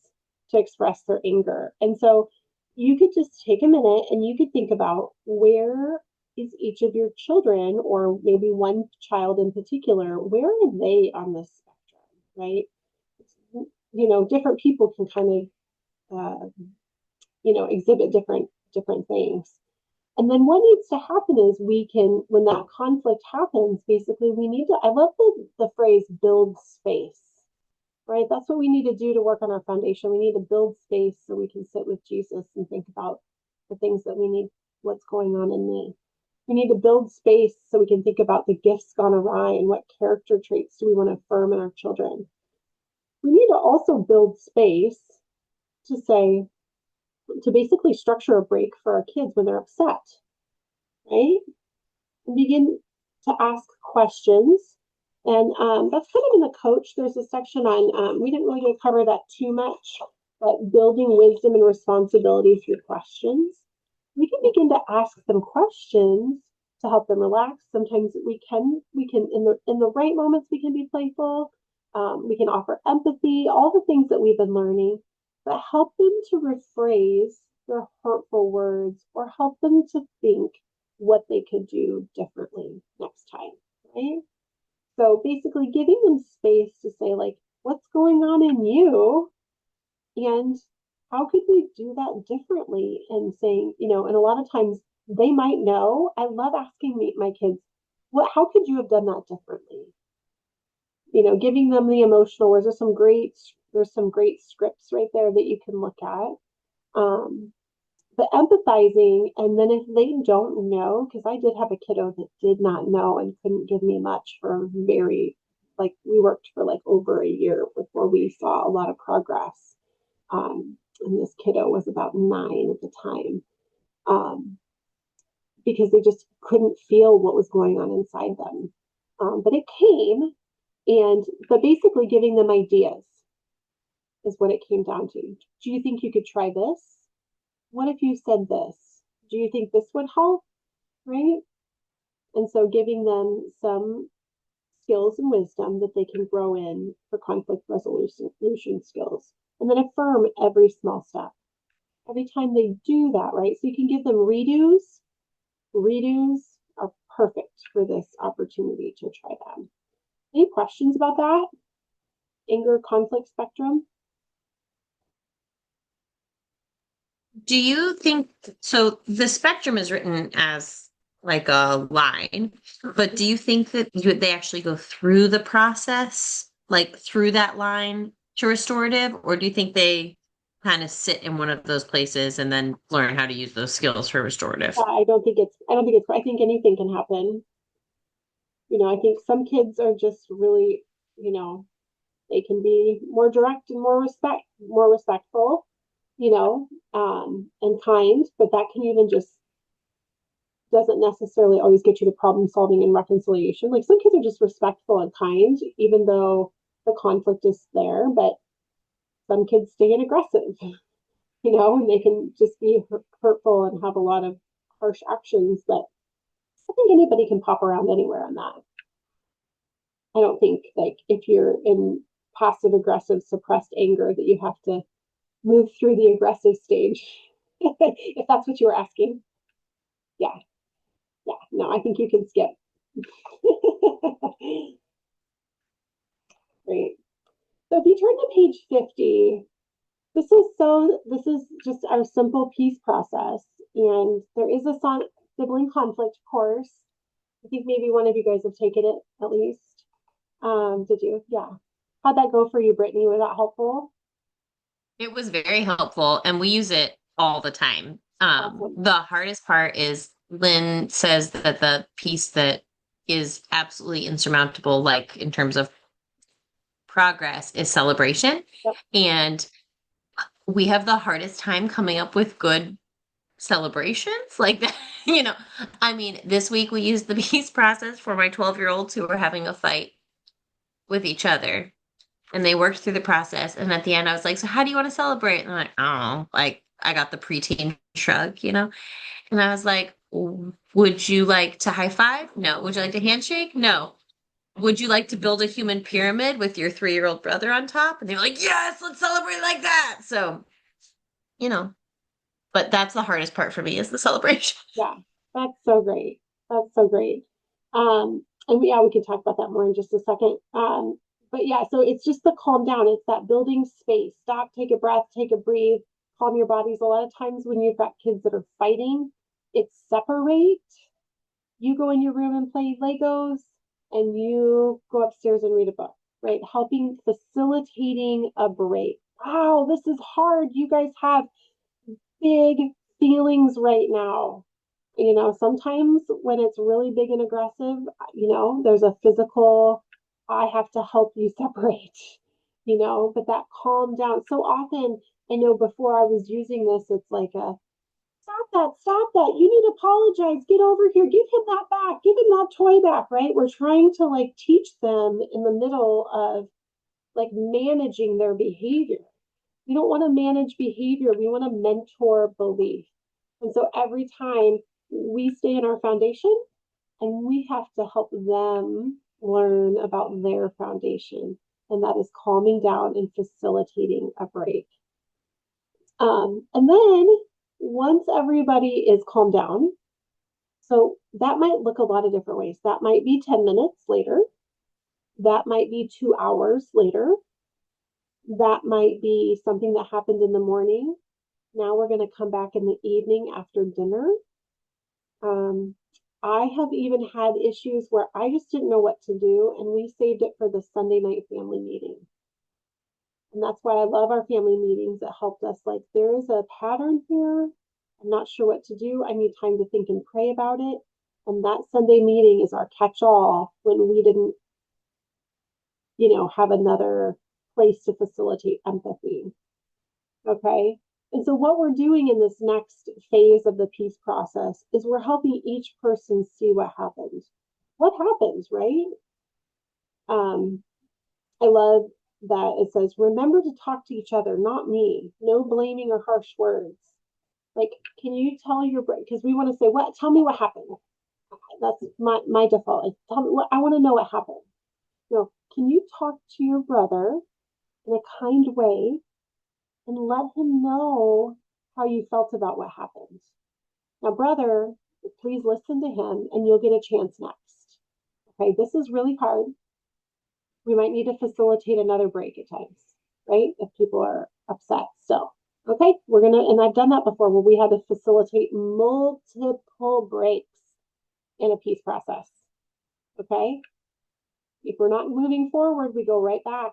to express their anger. And so you could just take a minute and you could think about where is each of your children, or maybe one child in particular, where are they on this spectrum, right? Different people can kind of, exhibit different things. And then what needs to happen is when that conflict happens, basically I love the phrase build space, right? That's what we need to do to work on our foundation. We need to build space so we can sit with Jesus and think about the things that we need, what's going on in me. We need to build space so we can think about the gifts gone awry and what character traits do we want to affirm in our children. We need to also build space to basically structure a break for our kids when they're upset, right? And begin to ask questions. And that's kind of in the coach. There's a section on, we didn't really get to cover that too much, but building wisdom and responsibility through questions. We can begin to ask them questions to help them relax. Sometimes we can in the right moments, we can be playful. We can offer empathy, all the things that we've been learning, but help them to rephrase their hurtful words or help them to think what they could do differently next time, right? So basically giving them space to say, like, what's going on in you and how could we do that differently? And saying, and a lot of times they might know. I love asking my kids, how could you have done that differently? Giving them the emotional words. There's some great scripts right there that you can look at. But empathizing, and then if they don't know, because I did have a kiddo that did not know and couldn't give me much for we worked for like over a year before we saw a lot of progress. And this kiddo was about 9 at the time, because they just couldn't feel what was going on inside them. But it came, but basically giving them ideas is what it came down to. Do you think you could try this? What if you said this? Do you think this would help? Right? And so giving them some skills and wisdom that they can grow in for conflict resolution skills. And then affirm every small step. Every time they do that, right? So you can give them redos. Redos are perfect for this opportunity to try them. Any questions about that? Anger conflict spectrum? Do you think so? The spectrum is written as like a line, but do you think that they actually go through the process, like through that line to restorative, or do you think they kind of sit in one of those places and then learn how to use those skills for restorative? I think anything can happen. I think some kids are just really, they can be more direct and more respectful, and kind, but that can even just doesn't necessarily always get you to problem solving and reconciliation. Like some kids are just respectful and kind, even though the conflict is there, but some kids stay in aggressive, and they can just be hurtful and have a lot of harsh actions that I think anybody can pop around anywhere on that. I don't think like if you're in passive aggressive suppressed anger that you have to move through the aggressive stage. If that's what you were asking. Yeah. No, I think you can skip. Great. So if you turn to page 50, this is just our simple peace process. And there is a sibling conflict course. I think maybe one of you guys have taken it at least. Did you? Yeah. How'd that go for you, Brittany? Was that helpful? It was very helpful, and we use it all the time. Awesome. The hardest part is Lynn says that the piece that is absolutely insurmountable, like in terms of progress, is celebration. Yep. And we have the hardest time coming up with good celebrations like that. I mean, this week we used the peace process for my 12-year-olds who were having a fight with each other. And they worked through the process. And at the end, I was like, so how do you want to celebrate? And I'm like, I don't know. Like, I got the preteen shrug, And I was like, would you like to high five? No. Would you like to handshake? No. Would you like to build a human pyramid with your 3-year-old brother on top? And they were like, yes, let's celebrate like that. So, but that's the hardest part for me is the celebration. Yeah, that's so great. That's so great. And yeah, we can talk about that more in just a second. But yeah, so it's just the calm down. It's that building space. Stop, take a breath, take a breathe, calm your bodies. A lot of times when you've got kids that are fighting, it's separate. You go in your room and play Legos, and you go upstairs and read a book, right? Facilitating a break. Wow, this is hard. You guys have big feelings right now. Sometimes when it's really big and aggressive, there's a physical, I have to help you separate, but that calm down. So often, I know before I was using this, it's like stop that. You need to apologize. Get over here. Give him that back. Give him that toy back, right? We're trying to like teach them in the middle of like managing their behavior. We don't want to manage behavior. We want to mentor belief. And so every time we stay in our foundation and we have to help them learn about their foundation. And that is calming down and facilitating a break. And then once everybody is calmed down, so that might look a lot of different ways. That might be 10 minutes later. That might be 2 hours later. That might be something that happened in the morning. Now we're going to come back in the evening after dinner. I have even had issues where I just didn't know what to do, and we saved it for the Sunday night family meeting. And that's why I love our family meetings. It helped us like, there is a pattern here. I'm not sure what to do. I need time to think and pray about it. And that Sunday meeting is our catch-all when we didn't, have another place to facilitate empathy. Okay. And so what we're doing in this next phase of the peace process is we're helping each person see what happened. What happens, right? I love that it says, remember to talk to each other, not me. No blaming or harsh words. Like, can you tell your brain? Because we want to say, tell me what happened. That's my default. Tell me I want to know what happened. Can you talk to your brother in a kind way and let him know how you felt about what happened? Now, brother, please listen to him and you'll get a chance next. Okay, this is really hard. We might need to facilitate another break at times, right? If people are upset still. Okay, and I've done that before where we had to facilitate multiple breaks in a peace process. Okay, if we're not moving forward, we go right back.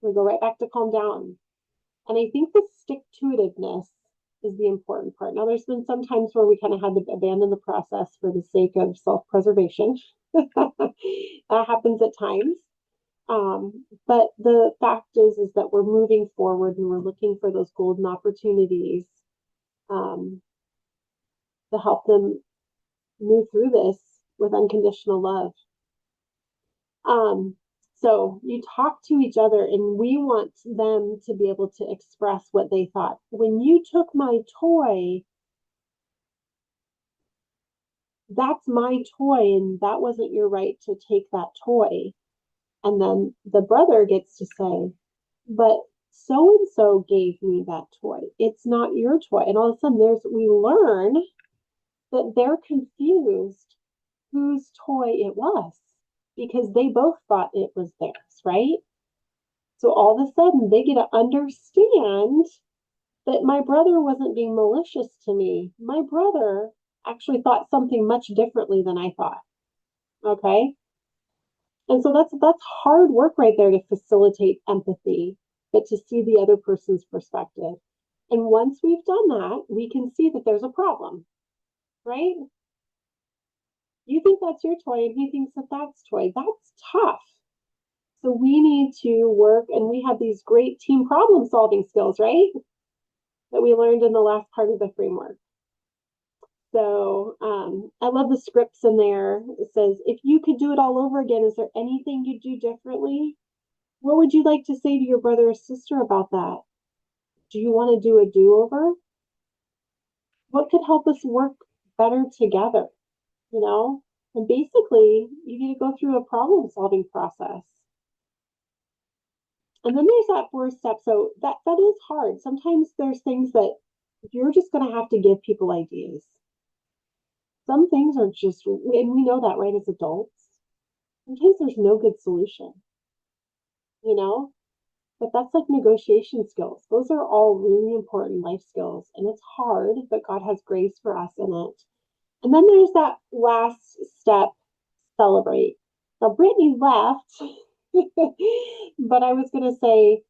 We go right back to calm down. And I think the stick-to-itiveness is the important part. Now, there's been some times where we kind of had to abandon the process for the sake of self-preservation. That happens at times. But the fact is that we're moving forward and we're looking for those golden opportunities to help them move through this with unconditional love. So you talk to each other, and we want them to be able to express what they thought. When you took my toy, that's my toy, and that wasn't your right to take that toy. And then the brother gets to say, but so and so gave me that toy. It's not your toy. And all of a sudden we learn that they're confused whose toy it was because they both thought it was theirs, right? So all of a sudden they get to understand that my brother wasn't being malicious to me. My brother actually thought something much differently than I thought. Okay. And so that's hard work right there to facilitate empathy, but to see the other person's perspective. And once we've done that, we can see that there's a problem, right? You think that's your toy and he thinks that that's toy. That's tough. So we need to work, and we have these great team problem solving skills, right? That we learned in the last part of the framework. So I love the scripts in there. It says, if you could do it all over again, is there anything you'd do differently? What would you like to say to your brother or sister about that? Do you want to do a do-over? What could help us work better together? You know? And basically, you need to go through a problem solving process. And then there's that fourth step. So that is hard. Sometimes there's things that you're just going to have to give people ideas. Some things are just, and we know that, right, as adults. Sometimes there's no good solution, you know? But that's like negotiation skills. Those are all really important life skills. And it's hard, but God has grace for us in it. And then there's that last step, celebrate. Now, Brittany left, but I was going to say,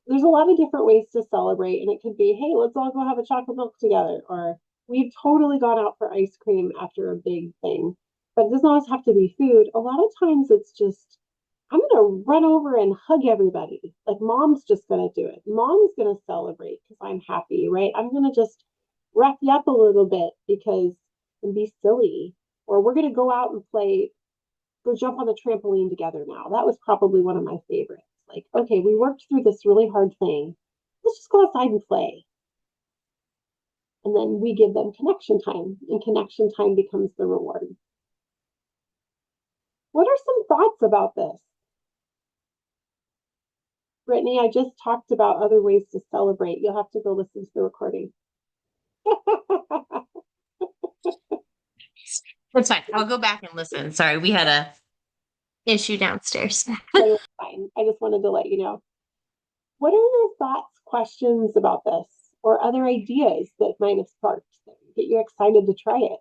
there's a lot of different ways to celebrate. And it could be, hey, let's all go have a chocolate milk together. Or we've totally gone out for ice cream after a big thing. But it doesn't always have to be food. A lot of times it's just, I'm going to run over and hug everybody. Like mom's just going to do it. Mom's going to celebrate because I'm happy, right? I'm going to just rough you up a little bit because and be silly. Or we're going to go out and play, go jump on the trampoline together now. That was probably one of my favorites. Like, okay, we worked through this really hard thing. Let's just go outside and play. And then we give them connection time, and connection time becomes the reward. What are some thoughts about this? Brittany, I just talked about other ways to celebrate. You'll have to go listen to the recording. That's fine. I'll go back and listen. Sorry, we had a issue downstairs. Fine. I just wanted to let you know. What are your thoughts, questions about this, or other ideas that might have sparked that get you excited to try it?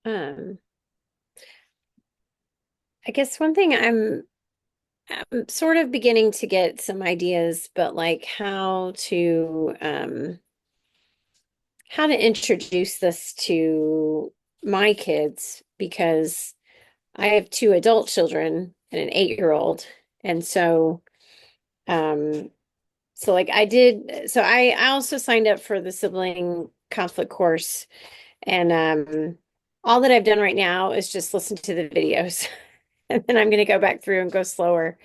Um, I guess one thing I'm sort of beginning to get some ideas, but like how to introduce this to my kids because I have two adult children and an 8-year-old. And um so like I also signed up for the sibling conflict course and all that I've done right now is just listen to the videos. And then I'm going to go back through and go slower.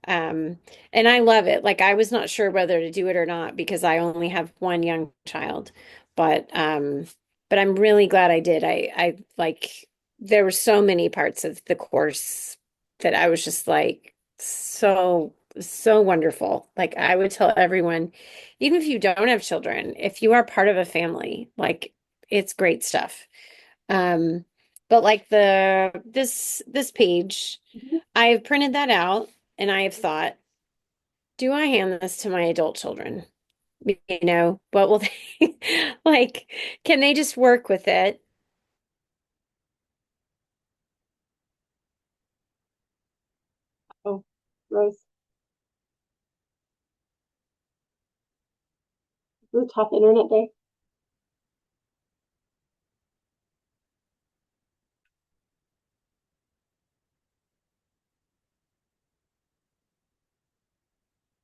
Um, and I love it. Like I was not sure whether to do it or not because I only have one young child, but I'm really glad I did. I like there were so many parts of the course that I was just like so wonderful. Like I would tell everyone, even if you don't have children, if you are part of a family, like it's great stuff. Um, but like this page, I've printed that out and I have thought, do I hand this to my adult children? You know, what will they like? Can they just work with it? Oh, Rose, it was a tough internet day.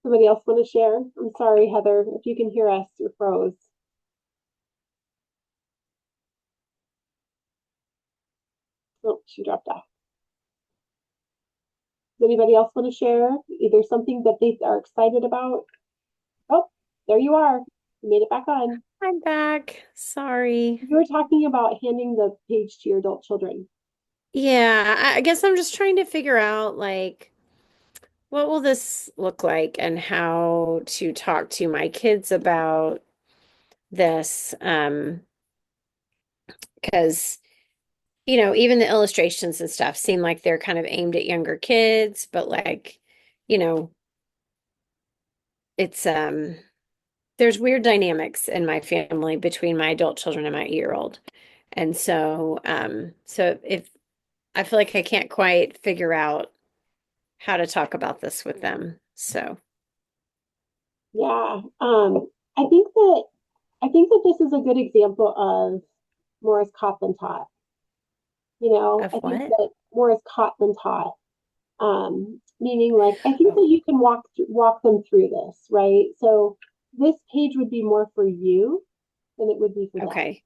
Somebody else want to share? I'm sorry, Heather, if you can hear us, you're froze. Oh, she dropped off. Does anybody else want to share either something that they are excited about? Oh, there you are. You made it back on. I'm back. Sorry. You were talking about handing the page to your adult children. Yeah, I guess I'm just trying to figure out like what will this look like and how to talk to my kids about this. Because even the illustrations and stuff seem like they're kind of aimed at younger kids, but like, you know, it's there's weird dynamics in my family between my adult children and my 8-year-old. And so if I feel like I can't quite figure out how to talk about this with them. So, Yeah. I think that I think that this is a good example of more is caught than taught. of I think what? that more is caught than taught. Meaning like I think that you can walk them through this, right? So this page would be more for you than it would be for them. Okay.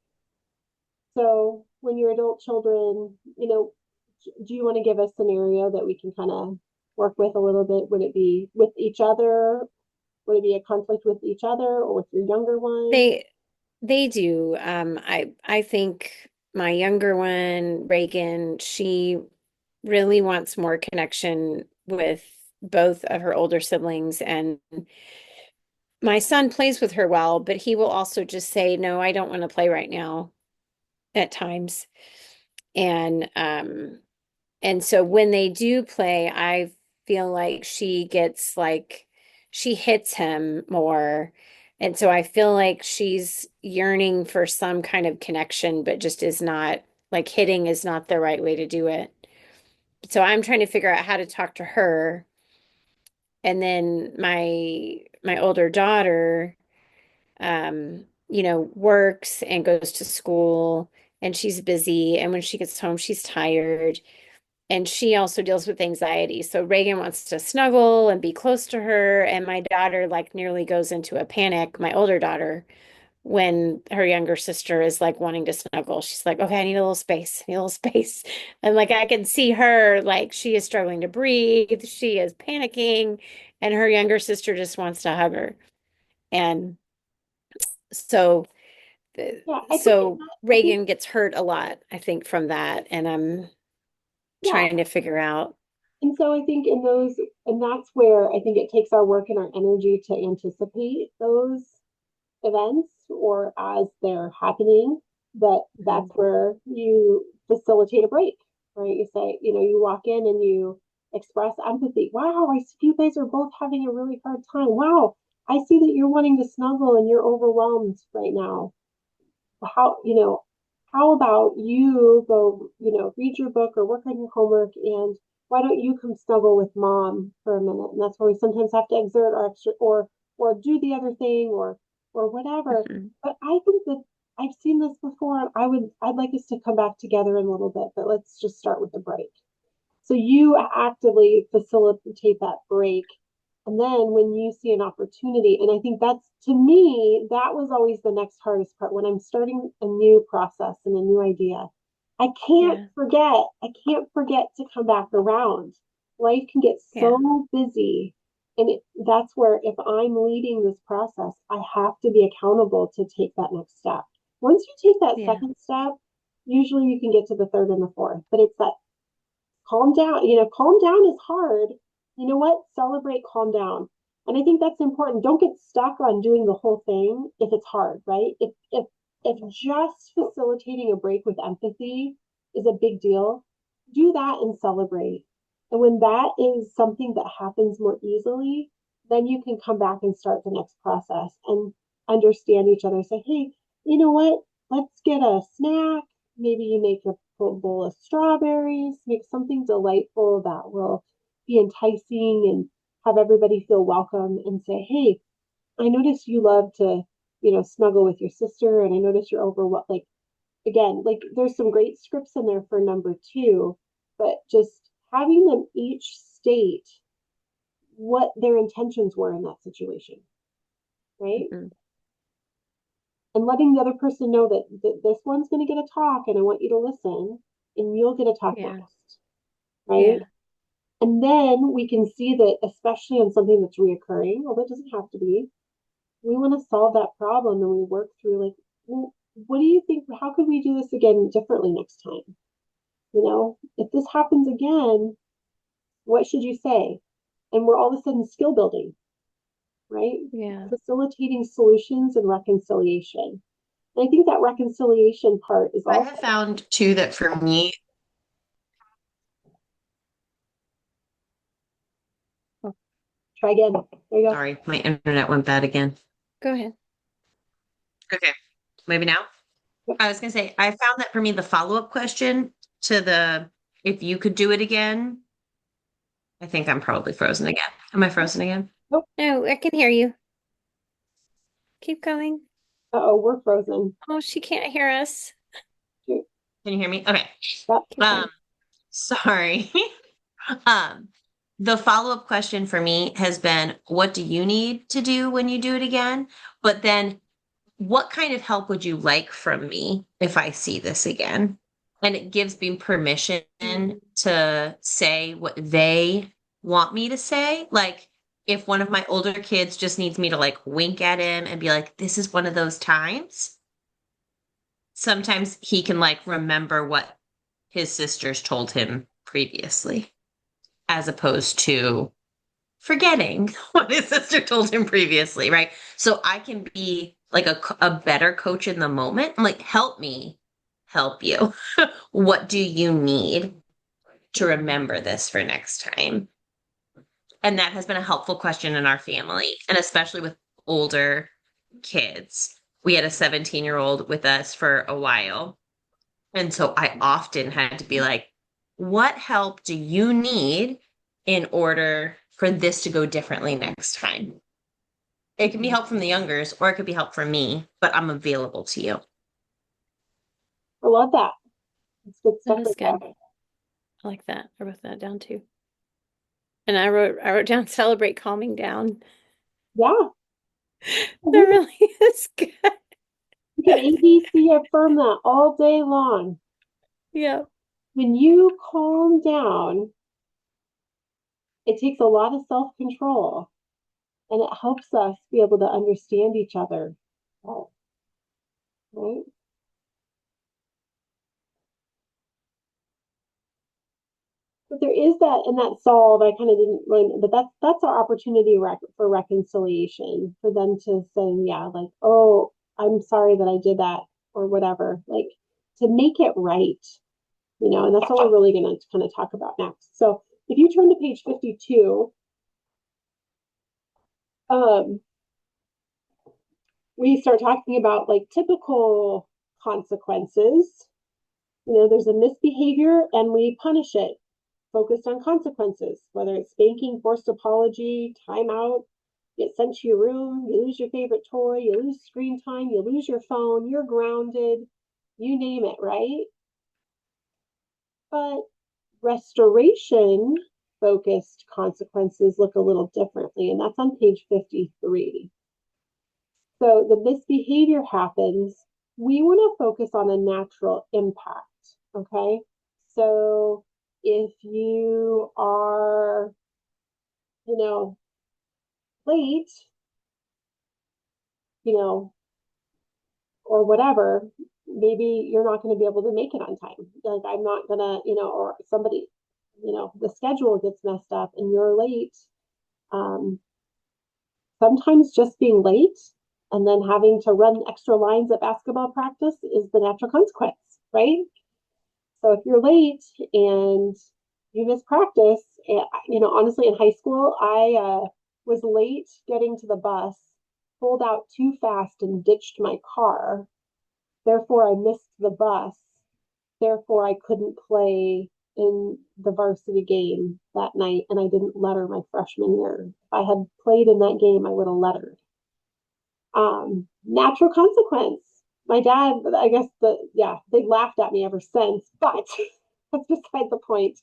So when your adult children, do you want to give a scenario that we can kind of work with a little bit? Would it be with each other? Would it be a conflict with each other or with your younger one? They do. I think my younger one, Reagan, she really wants more connection with both of her older siblings. And my son plays with her well, but he will also just say, "No, I don't want to play right now," at times. And so when they do play, I feel like she hits him more. And so I feel like she's yearning for some kind of connection, but just is not like hitting is not the right way to do it. So I'm trying to figure out how to talk to her. And then my older daughter, works and goes to school and she's busy. And when she gets home, she's tired. And she also deals with anxiety. So Reagan wants to snuggle and be close to her. And my daughter, like, nearly goes into a panic, my older daughter, when her younger sister is like wanting to snuggle. She's like, okay, I need a little space, I need a little space. And like, I can see her, like, she is struggling to breathe, she is panicking, and her younger sister just wants to hug her. And so, Yeah, I think Reagan gets hurt a lot, I think, from that. And I'm yeah. trying to figure out. And so I think and that's where I think it takes our work and our energy to anticipate those events or as they're happening, that's where you facilitate a break, right? You say, you walk in and you express empathy. Wow, I see you guys are both having a really hard time. Wow, I see that you're wanting to snuggle and you're overwhelmed right now. How about you go, read your book or work on your homework, and why don't you come snuggle with mom for a minute? And that's where we sometimes have to exert our extra or do the other thing or whatever. Mhm. But I think that I've seen this before. I'd like us to come back together in a little bit, but let's just start with the break. So you actively facilitate that break. And then when you see an opportunity, and I think to me, that was always the next hardest part when I'm starting a new process and a new idea. I can't forget to come back around. Life can get Yeah. so busy. And that's where if I'm leading this process, I have to be accountable to take that next step. Once you take that Yeah. second step, usually you can get to the third and the fourth, but it's that calm down. Calm down is hard. You know what? Celebrate, calm down. And I think that's important. Don't get stuck on doing the whole thing if it's hard, right? If just facilitating a break with empathy is a big deal, do that and celebrate. And when that is something that happens more easily, then you can come back and start the next process and understand each other. Say, hey, you know what? Let's get a snack. Maybe you make a bowl of strawberries, make something delightful that will be enticing and have everybody feel welcome and say, hey, I noticed you love to, snuggle with your sister, and I noticed you're overwhelmed. Like, again, like there's some great scripts in there for number two, but just having them each state what their intentions were in that situation, right? Mhm. And letting the other person know that this one's going to get a talk and I want you to listen and you'll get a talk Yeah. next, right? Yeah. And then we can see that, especially on something that's reoccurring, although it doesn't have to be, we want to solve that problem and we work through like, well, what do you think? How could we do this again differently next time? You know, if this happens again, what should you say? And we're all of a sudden skill building, right? Yeah. Facilitating solutions and reconciliation. And I think that reconciliation part is I also have found too that for me, try again. There you go. sorry, my internet went bad again. Go ahead. Okay, maybe now. I was gonna say, I found that for me, the follow-up question to the if you could do it again, I think I'm probably frozen again. Am I frozen again? No, I can hear you. Keep going. Uh-oh, we're frozen. Oh, she can't hear us. Can you hear me? Okay. Yep. Keep going. Sorry. Um, the follow-up question for me has been, what do you need to do when you do it again? But then what kind of help would you like from me if I see this again? And it gives me permission to say what they want me to say. Like if one of my older kids just needs me to like wink at him and be like, this is one of those times. Sometimes he can like remember what his sisters told him previously, as opposed to forgetting what his sister told him previously, right? So I can be like a better coach in the moment. I'm like, help me help you. What do you need to remember this for next time? And that has been a helpful question in our family, and especially with older kids. We had a 17-year-old with us for a while. And so I often had to be like, what help do you need in order for this to go differently next time? It can be help from the youngers or it could be help from me, but I'm available to you. I love that. It's good stuff. That is right good. there. I like that. I wrote that down too. And I wrote down celebrate calming down. Yeah. That really is good. You can ABC affirm that all day long. Yeah. When you calm down, it takes a lot of self-control and it helps us be able to understand each other. Right? But there is that in that solve, I kind of didn't really, but that's our opportunity for reconciliation, for them to say, yeah, like, oh, I'm sorry that I did that or whatever, like to make it right, you know, and that's what we're really going to kind of talk about next. So if you turn to page 52, we start talking about like typical consequences. You know, there's a misbehavior and we punish it, focused on consequences, whether it's spanking, forced apology, timeout, get sent to your room, you lose your favorite toy, you lose screen time, you lose your phone, you're grounded, you name it, right? But restoration focused consequences look a little differently, and that's on page 53. So the misbehavior happens. We want to focus on a natural impact, okay? So if you are, you know, late, you know, or whatever, maybe you're not going to be able to make it on time. Like I'm not going to, you know, or somebody, you know, the schedule gets messed up and you're late. Sometimes just being late and then having to run extra lines at basketball practice is the natural consequence, right? So if you're late and you miss practice, you know, honestly, in high school, I was late getting to the bus, pulled out too fast and ditched my car. Therefore, I missed the bus. Therefore, I couldn't play in the varsity game that night, and I didn't letter my freshman year. If I had played in that game, I would have lettered. Natural consequence. My dad, I guess they've laughed at me ever since, but that's beside the point.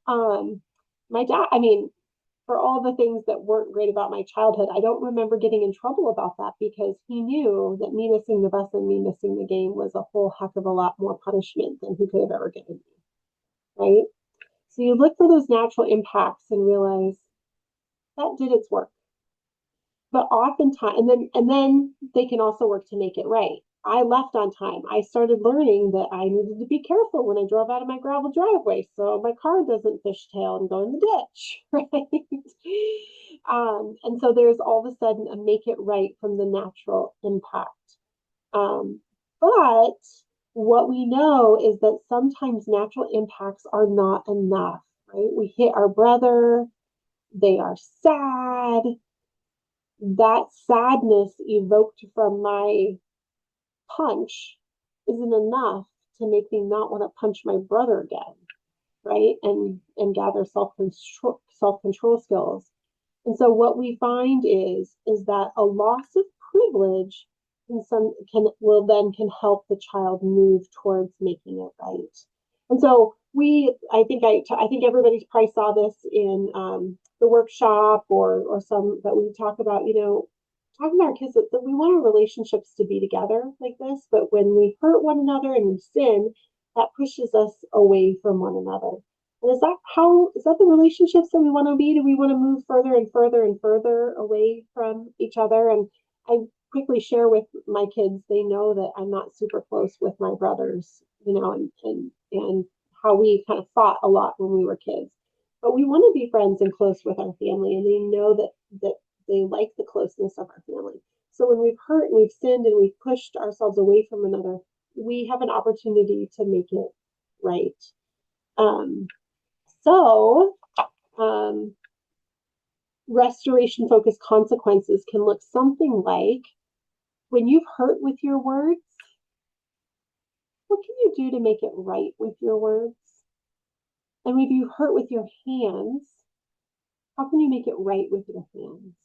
My dad, I mean, for all the things that weren't great about my childhood, I don't remember getting in trouble about that because he knew that me missing the bus and me missing the game was a whole heck of a lot more punishment than he could have ever given me, right? So you look for those natural impacts and realize that did its work. But oftentimes, and then they can also work to make it right. I left on time. I started learning that I needed to be careful when I drove out of my gravel driveway so my car doesn't fishtail and go in the ditch, right? And so there's all of a sudden a make it right from the natural impact. But what we know is that sometimes natural impacts are not enough, right? We hit our brother, they are sad. That sadness evoked from my punch isn't enough to make me not want to punch my brother again, right? And gather self-control skills. And so what we find is that a loss of privilege can help the child move towards making it right. And so I think everybody's probably saw this in the workshop or some that we talk about, talking to our kids that we want our relationships to be together like this, but when we hurt one another and we sin, that pushes us away from one another. And is that the relationships that we want to be? Do we want to move further and further and further away from each other? And I quickly share with my kids, they know that I'm not super close with my brothers, and how we kind of fought a lot when we were kids. But we want to be friends and close with our family, and they know that they like the closeness of our family. So when we've hurt and we've sinned and we've pushed ourselves away from another, we have an opportunity to make it right. So restoration focused consequences can look something like, when you've hurt with your words, what can you do to make it right with your words? And if you hurt with your hands, how can you make it right with your hands?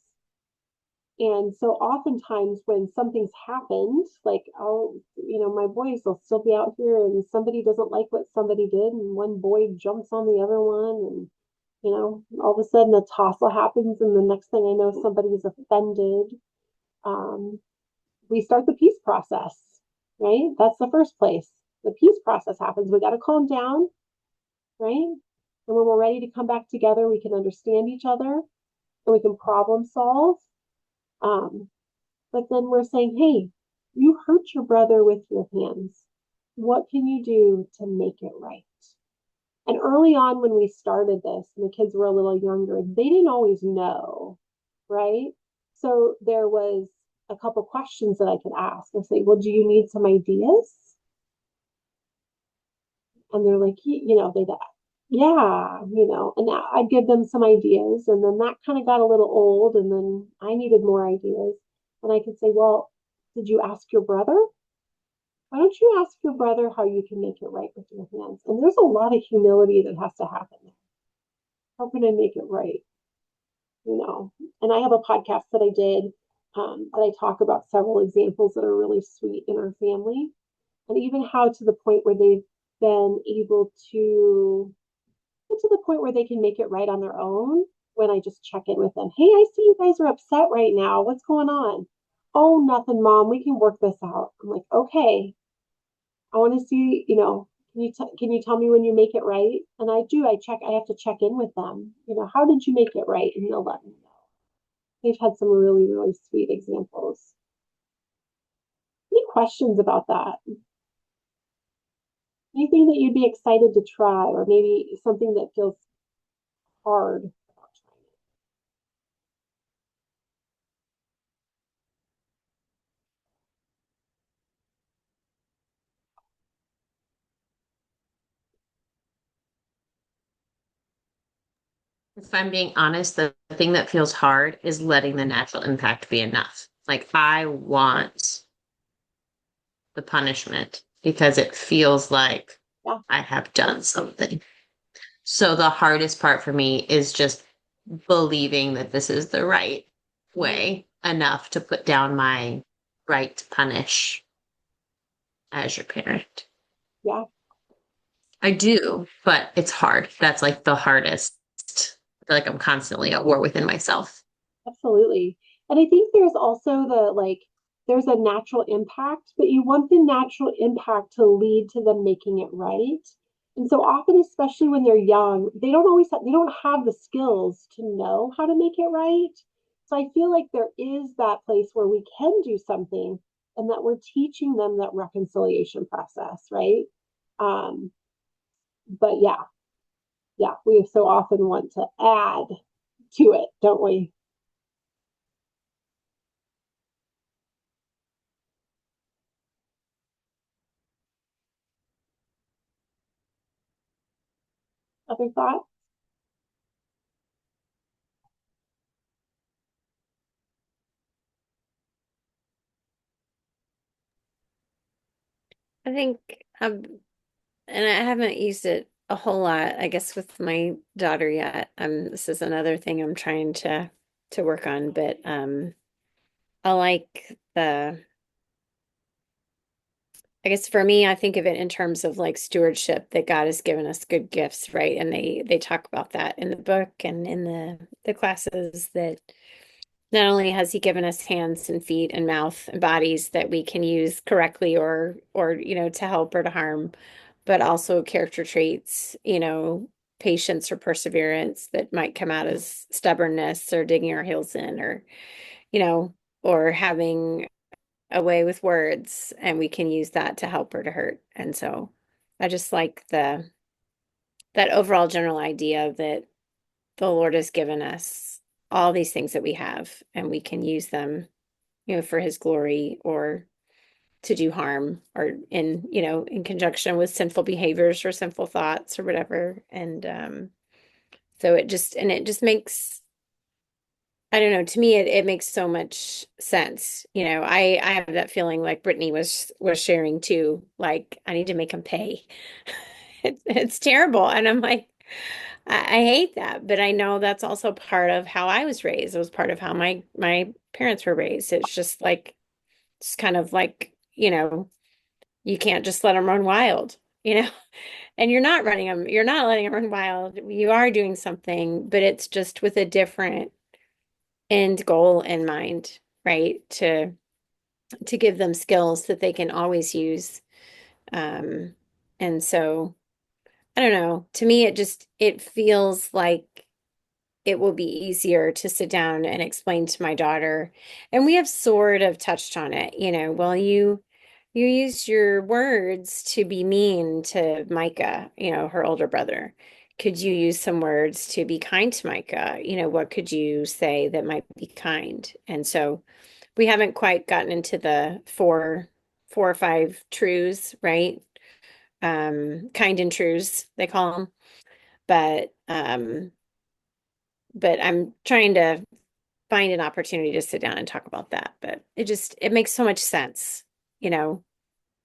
And so oftentimes when something's happened, like, my boys will still be out here and somebody doesn't like what somebody did, and one boy jumps on the other one, and all of a sudden a tussle happens, and the next thing I know, somebody's offended. We start the peace process, right? That's the first place. The peace process happens. We got to calm down, right? And when we're ready to come back together, we can understand each other and we can problem solve. But then we're saying, hey, you hurt your brother with your hands. What can you do to make it right? And early on when we started this, and the kids were a little younger, they didn't always know, right? So there was a couple questions that I could ask. I say, well, do you need some ideas? And they're like, yeah, and I'd give them some ideas. And then that kind of got a little old. And then I needed more ideas. And I could say, well, did you ask your brother? Why don't you ask your brother how you can make it right with your hands? And there's a lot of humility that has to happen. How can I make it right? And I have a podcast that I did that I talk about several examples that are really sweet in our family, and even how to the point where they've been able to get to the point where they can make it right on their own. When I just check in with them, hey, I see you guys are upset right now. What's going on? Oh, nothing, Mom. We can work this out. I'm like, okay. I want to see, can you tell me when you make it right? And I do. I have to check in with them. How did you make it right? And they'll let me know. They've had some really, really sweet examples. Any questions about that? Anything that you'd be excited to try, or maybe something that feels hard about trying it? If I'm being honest, the thing that feels hard is letting the natural impact be enough. Like, I want the punishment because it feels like Yeah. I have done something. So the hardest part for me is just believing that this is the right way enough to put down my right to punish as your parent. Yeah. I do, but it's hard. That's like the hardest feel like I'm constantly at war within myself. Absolutely. And I think there's also there's a natural impact, but you want the natural impact to lead to them making it right. And so often, especially when they're young, they don't have the skills to know how to make it right. So I feel like there is that place where we can do something and that we're teaching them that reconciliation process, right? Um, but yeah, we so often want to add to it, don't we? Other thoughts? I think, and I haven't used it a whole lot, I guess, with my daughter yet. This is another thing I'm trying to work on, but I like I guess for me, I think of it in terms of like stewardship, that God has given us good gifts, right? And they talk about that in the book and in the classes, that not only has he given us hands and feet and mouth and bodies that we can use correctly or to help or to harm, but also character traits, patience or perseverance that might come out as stubbornness or digging our heels in, or you know or having a way with words, and we can use that to help or to hurt. And so I just like the that overall general idea that the Lord has given us all these things that we have, and we can use them, for his glory or to do harm, or in conjunction with sinful behaviors or sinful thoughts or whatever. And so it just makes, I don't know, to me it makes so much sense. I have that feeling like Brittany was sharing too, like I need to make him pay. It's terrible. And I'm like, I hate that, but I know that's also part of how I was raised. It was part of how my parents were raised. It's just like, it's kind of like, you can't just let them run wild, you know, and you're not letting them run wild. You are doing something, but it's just with a different end goal in mind, right? To give them skills that they can always use. Um, and so I don't know. To me, it feels like it will be easier to sit down and explain to my daughter. And we have sort of touched on it, well, you use your words to be mean to Micah, her older brother. Could you use some words to be kind to Micah? What could you say that might be kind? And so we haven't quite gotten into the four or five truths, right? Kind and truths, they call them. But I'm trying to find an opportunity to sit down and talk about that. But it makes so much sense, you know.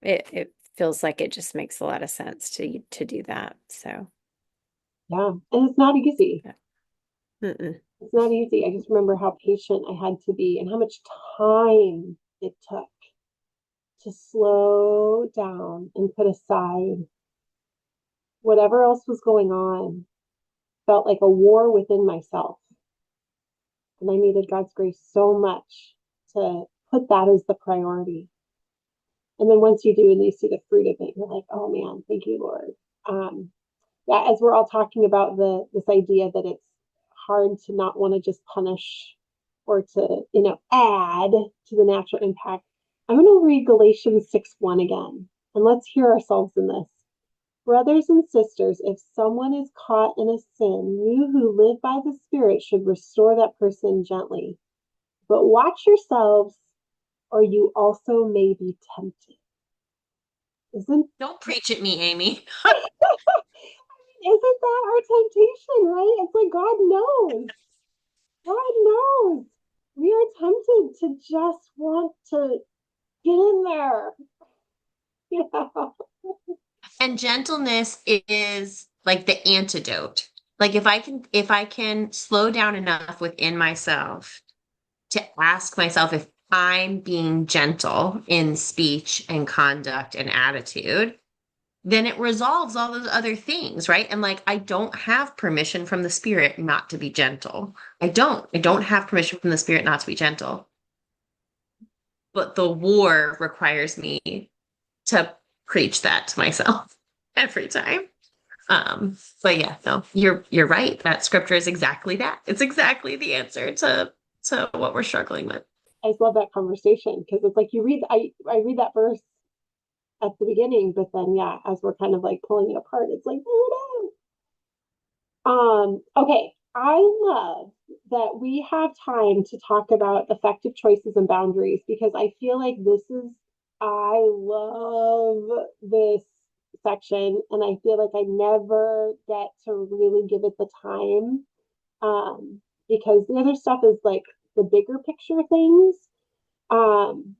It feels like it just makes a lot of sense to do that. So, Yeah. And it's not easy. mm-mm. It's not easy. I just remember how patient I had to be and how much time it took to slow down and put aside whatever else was going on. Felt like a war within myself. And I needed God's grace so much to put that as the priority. And then once you do and you see the fruit of it, you're like, oh man, thank you, Lord. Yeah, as we're all talking about this idea that it's hard to not want to just punish or to, add to the natural impact. I'm going to read Galatians 6:1 again, and let's hear ourselves in this. Brothers and sisters, if someone is caught in a sin, you who live by the Spirit should restore that person gently. But watch yourselves, or you also may be tempted. Don't preach at me, Amy. Isn't that our temptation, right? It's like God knows. God knows. We are tempted to just want to get in there. Yeah. And gentleness is like the antidote. Like if I can slow down enough within myself to ask myself if I'm being gentle in speech and conduct and attitude, then it resolves all those other things, right? And like, I don't have permission from the spirit not to be gentle. I don't have permission from the spirit not to be gentle. But the war requires me to preach that to myself every time. But yeah, no, you're right. That scripture is exactly that. It's exactly the answer to what we're struggling with. I just love that conversation because it's like I read that verse at the beginning, but then yeah, as we're kind of like pulling it apart, it's like, oh no. Okay, I love that we have time to talk about effective choices and boundaries because I feel like I love this section and I feel like I never get to really give it the time. Because the other stuff is like the bigger picture things. On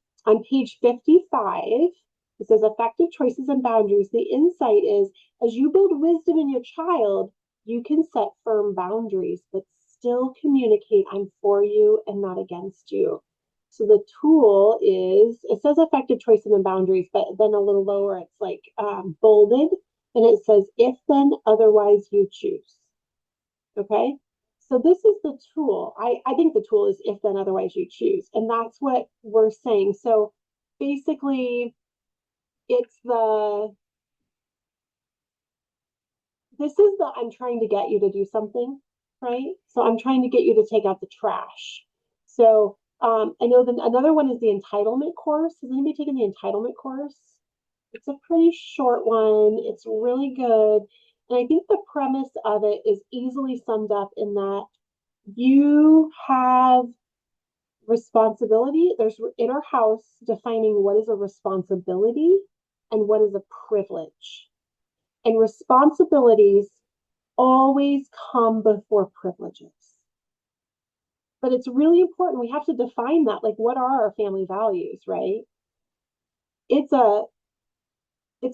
page 55, it says effective choices and boundaries. The insight is as you build wisdom in your child, you can set firm boundaries, but still communicate I'm for you and not against you. So the tool is, it says effective choices and boundaries, but then a little lower, it's like bolded, and it says, if then, otherwise you choose. Okay. So this is the tool. I think the tool is if then otherwise you choose. And that's what we're saying. So basically I'm trying to get you to do something, right? So I'm trying to get you to take out the trash. So I know another one is the entitlement course. Has anybody taken the entitlement course? It's a pretty short one. It's really good. And I think the premise of it is easily summed up in that you have responsibility. There's in our house defining what is a responsibility and what is a privilege. And responsibilities always come before privileges. But it's really important. We have to define that. Like, what are our family values, right? It's a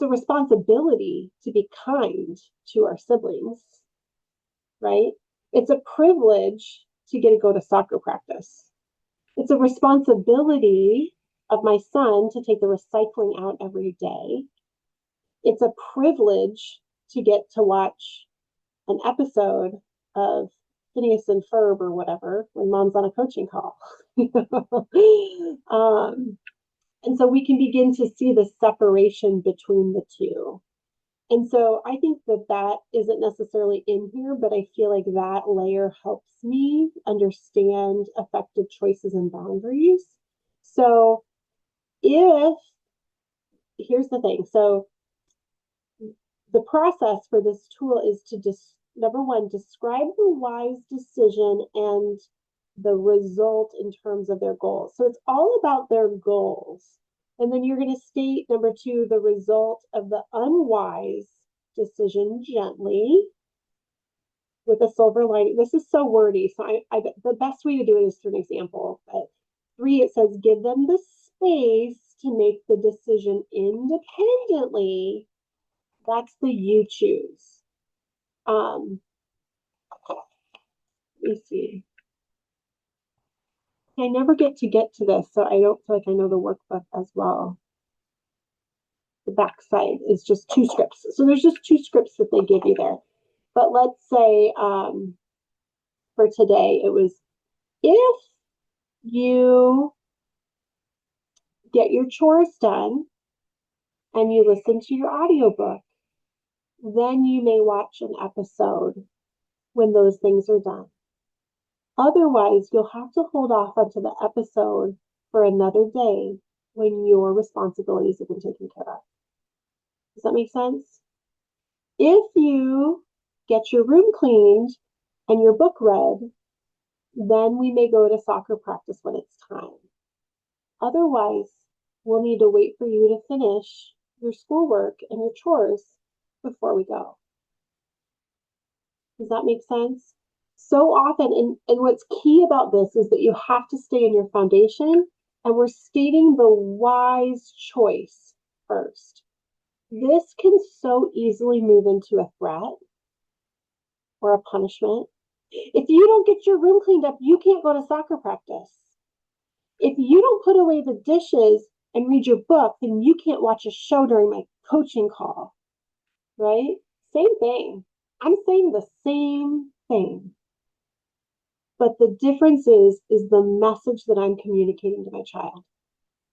responsibility to be kind to our siblings, right? It's a privilege to get to go to soccer practice. It's a responsibility of my son to take the recycling out every day. It's a privilege to get to watch an episode of Phineas and Ferb or whatever when mom's on a coaching call. And so we can begin to see the separation between the two. And so I think that isn't necessarily in here, but I feel like that layer helps me understand effective choices and boundaries. So here's the thing. So the process for this tool is to just, number one, describe the wise decision and the result in terms of their goals. So it's all about their goals. And then you're going to state, number two, the result of the unwise decision gently with a silver lining. This is so wordy. So the best way to do it is through an example. But 3, it says, give them the space to make the decision independently. That's the you choose. Let me see. I never get to this, so I don't feel like I know the workbook as well. The back side is just 2 scripts. So there's just 2 scripts that they give you there. But let's say for today, it was if you get your chores done and you listen to your audiobook, then you may watch an episode when those things are done. Otherwise, you'll have to hold off onto the episode for another day when your responsibilities have been taken care of. Does that make sense? If you get your room cleaned and your book read, then we may go to soccer practice when it's time. Otherwise, we'll need to wait for you to finish your schoolwork and your chores before we go. Does that make sense? So often, and what's key about this is that you have to stay in your foundation, and we're stating the wise choice first. This can so easily move into a threat or a punishment. If you don't get your room cleaned up, you can't go to soccer practice. If you don't put away the dishes and read your book, then you can't watch a show during my coaching call. right? Same thing. I'm saying the same thing. But the difference is the message that I'm communicating to my child.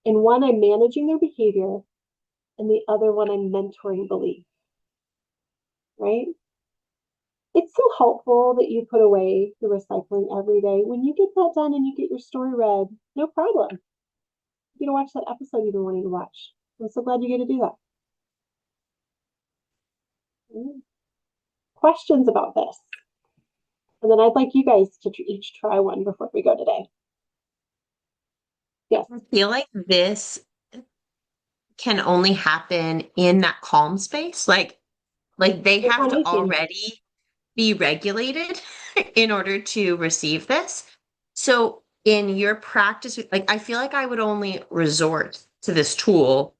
In one, I'm managing their behavior, and the other one, I'm mentoring belief, right? It's so helpful that you put away the recycling every day. When you get that done and you get your story read, no problem. You get to watch that episode you've been wanting to watch. I'm so glad you get to do that. Questions about this? And then I'd like you guys to each try one before we go today. Yes. I feel like this can only happen in that calm space. Like they The have to foundation. already be regulated in order to receive this. So in your practice, like I feel like I would only resort to this tool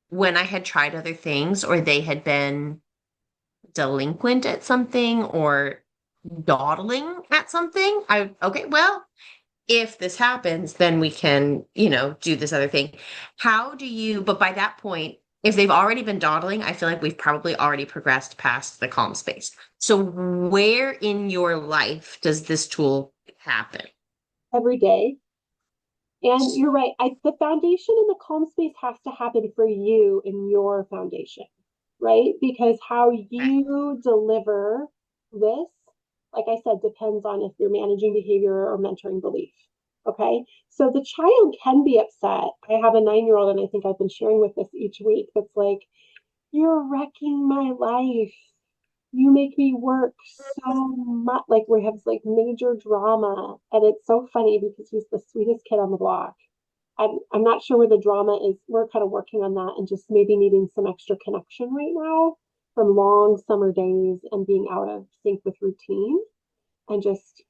when I had tried other things or they had been delinquent at something or dawdling at something. Okay, well, if this happens, then we can, do this other thing. But by that point, if they've already been dawdling, I feel like we've probably already progressed past the calm space. So where in your life does this tool happen? Every day. And you're right. The foundation in the calm space has to happen for you in your foundation, right? Because how you deliver this, like I said, depends on if you're managing behavior or mentoring belief. Okay. So the child can be upset. I have a 9-year-old, and I think I've been sharing with this each week. That's like, you're wrecking my life. You make me work so much. Like we have like major drama. And it's so funny because he's the sweetest kid on the block. I'm not sure where the drama is. We're kind of working on that and just maybe needing some extra connection right now from long summer days and being out of sync with routine and just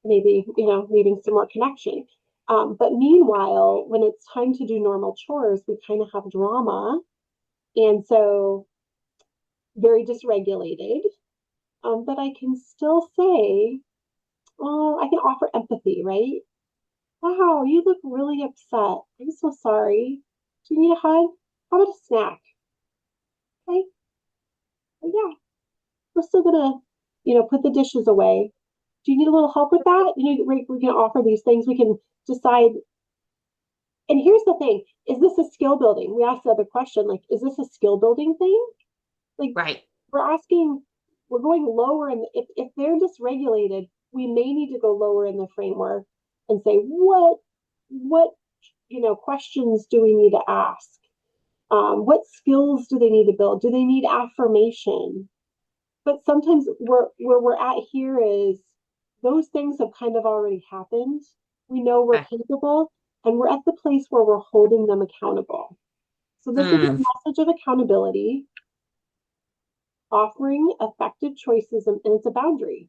maybe, needing some more connection. But meanwhile, when it's time to do normal chores, we kind of have drama. And so very dysregulated. But I can still say, oh, I can offer empathy, right? Wow, you look really upset. I'm so sorry. Do you need a hug? How about a snack? Okay. But yeah, we're still gonna, put the dishes away. Do you need a little help with that? We can offer these things. We can decide. And here's the thing: is this a skill building? We asked the other question, like, is this a skill building thing? Like, Right. we're going lower, and if they're dysregulated, we may need to go lower in the framework and say, what questions do we need to ask? What skills do they need to build? Do they need affirmation? But sometimes where we're at here is those things have kind of already happened. We know we're capable, and we're at the place where we're holding them accountable. So this is a message of accountability, offering effective choices, and it's a boundary.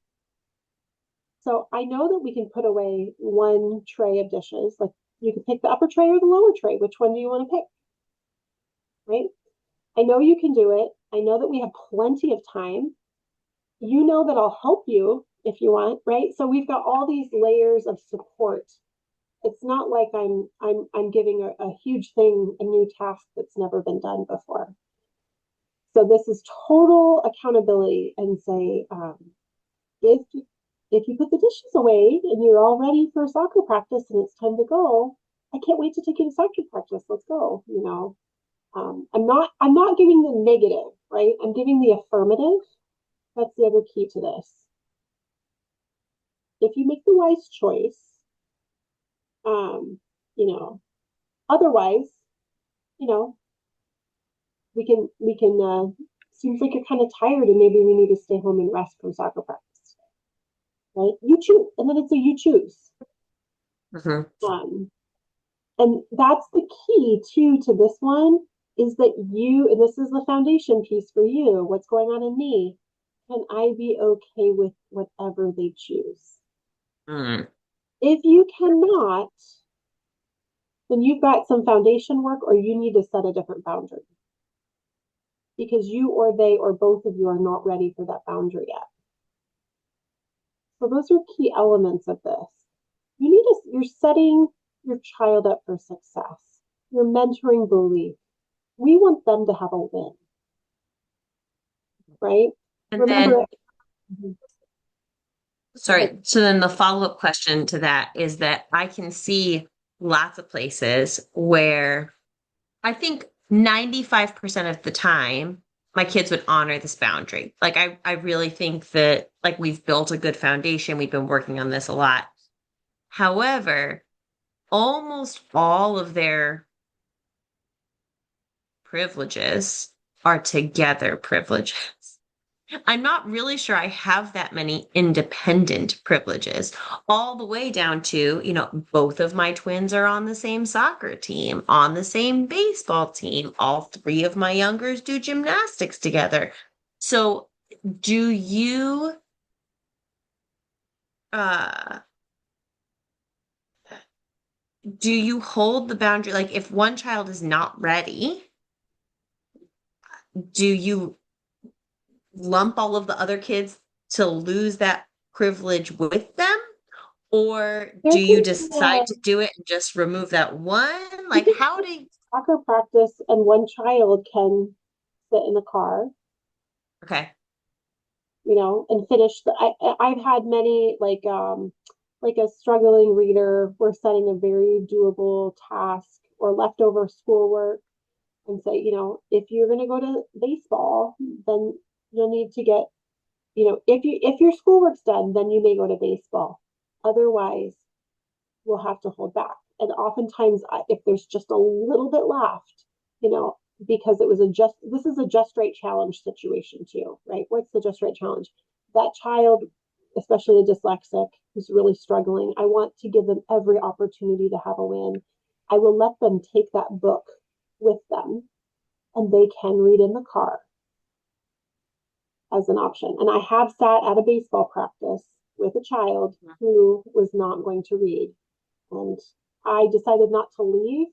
So I know that we can put away one tray of dishes. Like you can pick the upper tray or the lower tray. Which one do you want to pick? Right? I know you can do it. I know that we have plenty of time. You know that I'll help you if you want, right? So we've got all these layers of support. It's not like I'm giving a huge thing, a new task that's never been done before. So this is total accountability and say, if you put the dishes away and you're all ready for soccer practice and it's time to go, I can't wait to take you to soccer practice. Let's go. I'm not giving the negative, right? I'm giving the affirmative. That's the other key to this. If you make the wise choice, otherwise, we can seems like you're kind of tired and maybe we need to stay home and rest from soccer practice, right? You choose, and then it's a you choose. And that's the key too to this one is that and this is the foundation piece for you. What's going on in me? Can I be okay with whatever they choose? If you cannot, then you've got some foundation work or you need to set a different boundary because you or they or both of you are not ready for that boundary yet. So those are key elements of this. You're setting your child up for success. You're mentoring belief. We want them to have a win. right? And Remember, sorry. So then the follow-up question to that is that I can see lots of places where I think 95% of the time my kids would honor this boundary. Like I really think that like we've built a good foundation. We've been working on this a lot. However, almost all of their privileges are together privileges. I'm not really sure I have that many independent privileges, all the way down to, both of my twins are on the same soccer team, on the same baseball team. All three of my youngers do gymnastics together. So, do you uh do you hold the boundary like if one child is not ready, do you lump all of the other kids to lose that privilege with them? Or there do you can be decide to do it and just remove that one? you Like, can how do you? soccer practice and one child can sit in the car, Okay. and finish I've had many like a struggling reader, we're setting a very doable task or leftover schoolwork and say, if you're going to go to baseball, then you'll need to get, if your schoolwork's done, then you may go to baseball. Otherwise, we'll have to hold back. And oftentimes, if there's just a little bit left, because this is a just right challenge situation too, right? What's the just right challenge? That child, especially a dyslexic who's really struggling, I want to give them every opportunity to have a win. I will let them take that book with them and they can read in the car as an option. And I have sat at a baseball practice with a child who was not going to read. And I decided not to leave.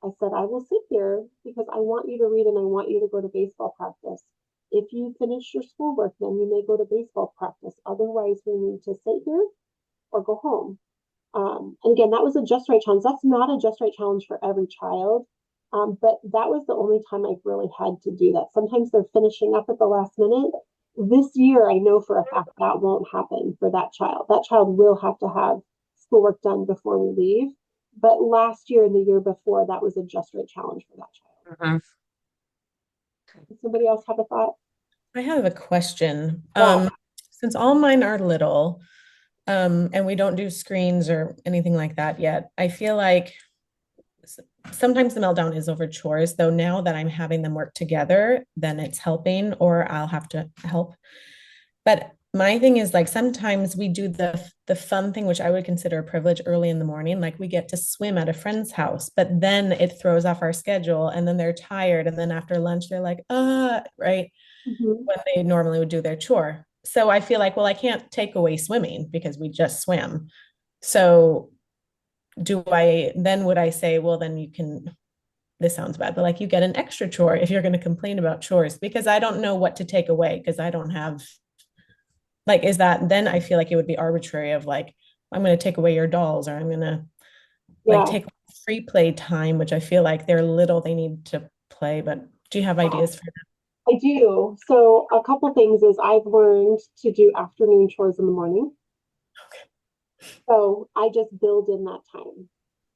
I said, I will sit here because I want you to read and I want you to go to baseball practice. If you finish your schoolwork, then you may go to baseball practice. Otherwise, we need to sit here or go home. And again, that was a just right challenge. That's not a just right challenge for every child. But that was the only time I've really had to do that. Sometimes they're finishing up at the last minute. This year, I know for a fact that won't happen for that child. That child will have to have schoolwork done before we leave. But last year and the year before, that was a just right challenge for that child. Mhm. Does somebody else have a thought? I have a question. Yeah. Since all mine are little, and we don't do screens or anything like that yet, I feel like sometimes the meltdown is over chores, though now that I'm having them work together, then it's helping, or I'll have to help. But my thing is like sometimes we do the fun thing, which I would consider a privilege early in the morning. Like we get to swim at a friend's house, but then it throws off our schedule and then they're tired. And then after lunch, they're like, right. Mm-hmm. When they normally would do their chore. So I feel like, well, I can't take away swimming because we just swim. So would I say, well, then you can, this sounds bad, but like you get an extra chore if you're going to complain about chores because I don't know what to take away because I don't have, like, is that, then I feel like it would be arbitrary of like, I'm going to take away your dolls or I'm going to like take free play time, which I feel like they're little, they need to play, but do you have ideas for that? I do. So a couple things is I've learned to do afternoon chores in the morning. So I just build in that time.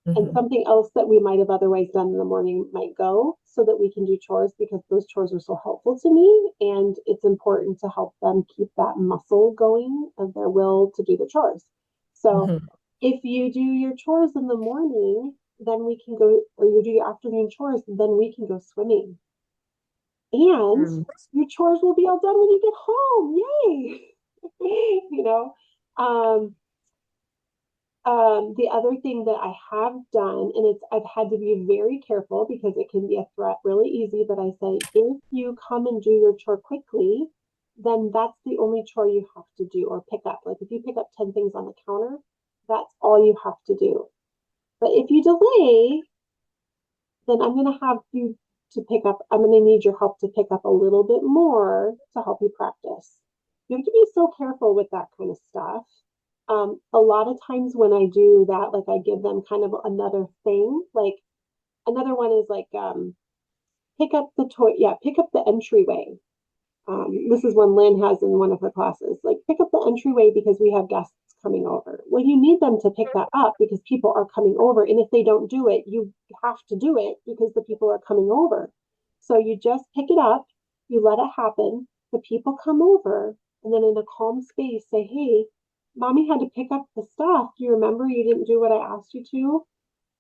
And something else that we might have otherwise done in the morning might go so that we can do chores because those chores are so helpful to me. And it's important to help them keep that muscle going of their will to do the chores. So if you do your chores in the morning, then we can go, or you do your afternoon chores, then we can go swimming. And your chores will be all done when you get home. Yay! The other thing that I have done, and I've had to be very careful because it can be a threat really easy, but I say, if you come and do your chore quickly, then that's the only chore you have to do or pick up. Like if you pick up 10 things on the counter, that's all you have to do. But if you delay, then I'm going to have you I'm going to need your help to pick up a little bit more to help you practice. You have to be so careful with that kind of stuff. A lot of times when I do that, like I give them kind of another thing, like another one is like, pick up the entryway. This is one Lynn has in one of her classes, like pick up the entryway because we have guests coming over. Well, you need them to pick that up because people are coming over. And if they don't do it, you have to do it because the people are coming over. So you just pick it up, you let it happen, the people come over, and then in a calm space say, hey, mommy had to pick up the stuff. Do you remember you didn't do what I asked you to?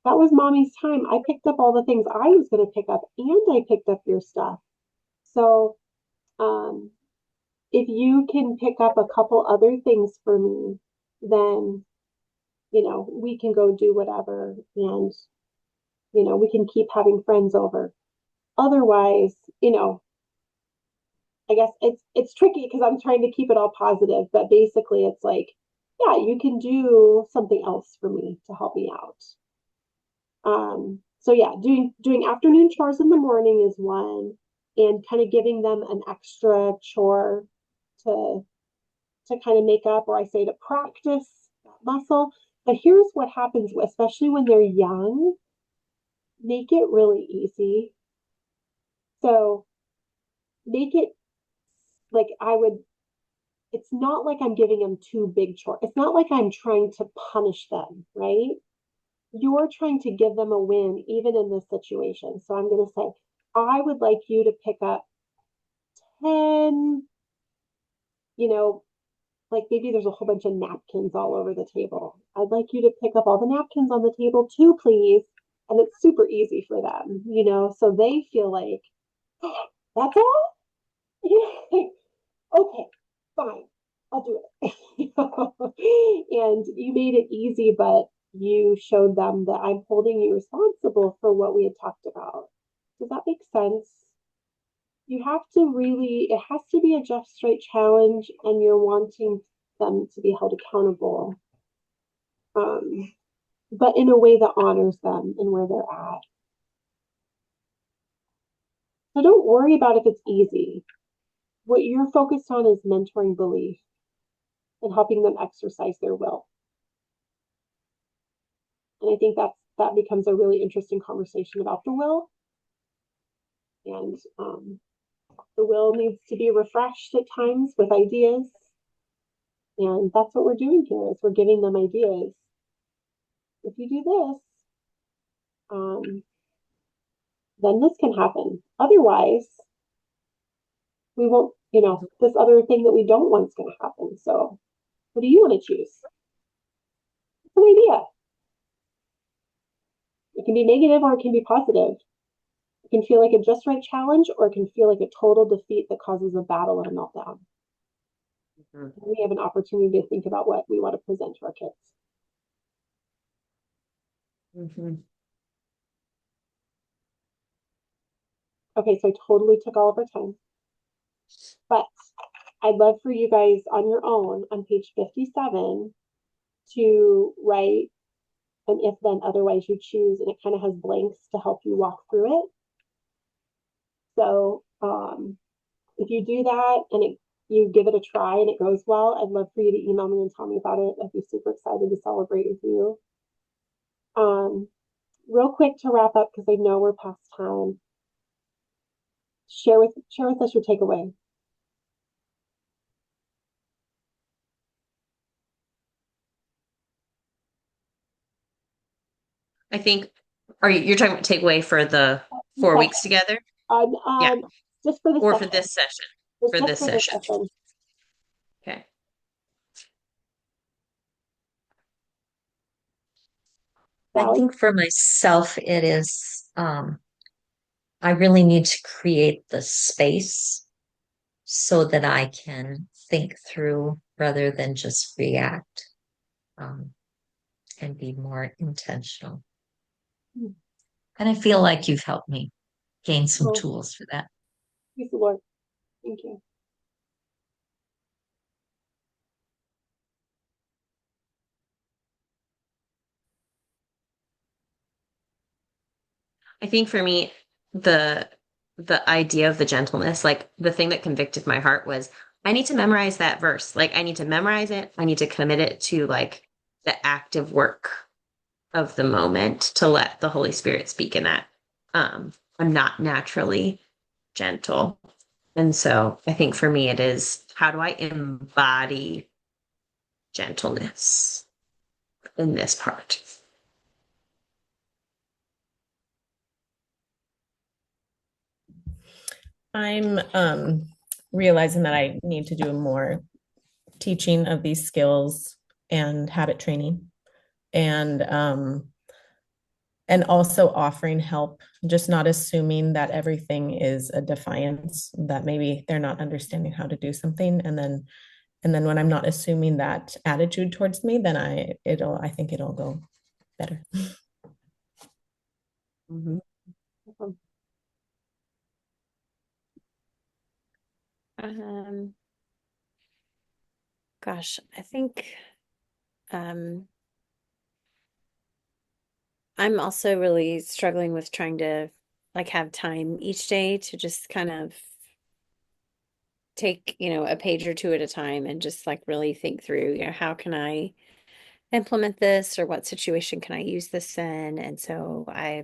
That was mommy's time. I picked up all the things I was going to pick up and I picked up your stuff. So, if you can pick up a couple other things for me, then, we can go do whatever and, we can keep having friends over. Otherwise, I guess it's tricky because I'm trying to keep it all positive, but basically it's like, yeah, you can do something else for me to help me out. So yeah, doing afternoon chores in the morning is one, and kind of giving them an extra chore to kind of make up, or I say to practice that muscle. But here's what happens, especially when they're young, make it really easy. So make it like it's not like I'm giving them too big chore. It's not like I'm trying to punish them, right? You're trying to give them a win, even in this situation. So I'm going to say, I would like you to pick up 10, like maybe there's a whole bunch of napkins all over the table. I'd like you to pick up all the napkins on the table too, please. And it's super easy for them, so they feel like, oh, that's all? Okay, fine, I'll do it. And you made it easy, but you showed them that I'm holding you responsible for what we had talked about. Does that make sense? You have to it has to be a just right challenge, and you're wanting them to be held accountable, but in a way that honors them and where they're at. So don't worry about if it's easy. What you're focused on is mentoring belief and helping them exercise their will. And I think that becomes a really interesting conversation about the will. And the will needs to be refreshed at times with ideas. And that's what we're doing here, is we're giving them ideas. If you do this, then this can happen. Otherwise, we won't, this other thing that we don't want is going to happen. So what do you want to choose? It's an idea. It can be negative or it can be positive. It can feel like a just right challenge, or it can feel like a total defeat that causes a battle and a meltdown. Mm-hmm. We have an opportunity to think about what we want to present to our kids. Mm-hmm. Okay, so I totally took all of our time. But I'd love for you guys on your own on page 57 to write an if then otherwise you choose, and it kind of has blanks to help you walk through it. So if you do that and you give it a try and it goes well, I'd love for you to email me and tell me about it. I'd be super excited to celebrate with you. Real quick to wrap up, because I know we're past time. Share with us your takeaway. I think, you're talking about takeaway for the 4 weeks together? Yeah. Just for this or session. for this session. For this session. Okay. I think for myself, it is, I really need to create the space so that I can think through rather than just react, and be more intentional. And I feel like you've helped me gain some tools for that. Praise the Lord. Thank you. I think for me, the idea of the gentleness, like the thing that convicted my heart was I need to memorize that verse. Like I need to memorize it. I need to commit it to like the active work of the moment to let the Holy Spirit speak in that. I'm not naturally gentle. And so I think for me, it is how do I embody gentleness in this part? I'm realizing that I need to do more teaching of these skills and habit training, and also offering help, just not assuming that everything is a defiance, that maybe they're not understanding how to do something. And then when I'm not assuming that attitude towards me, then I think it'll go better. Mhm. Um, gosh, I think um, I'm also really struggling with trying to like have time each day to just kind of take, a page or two at a time and just like really think through, how can I implement this or what situation can I use this in? And so I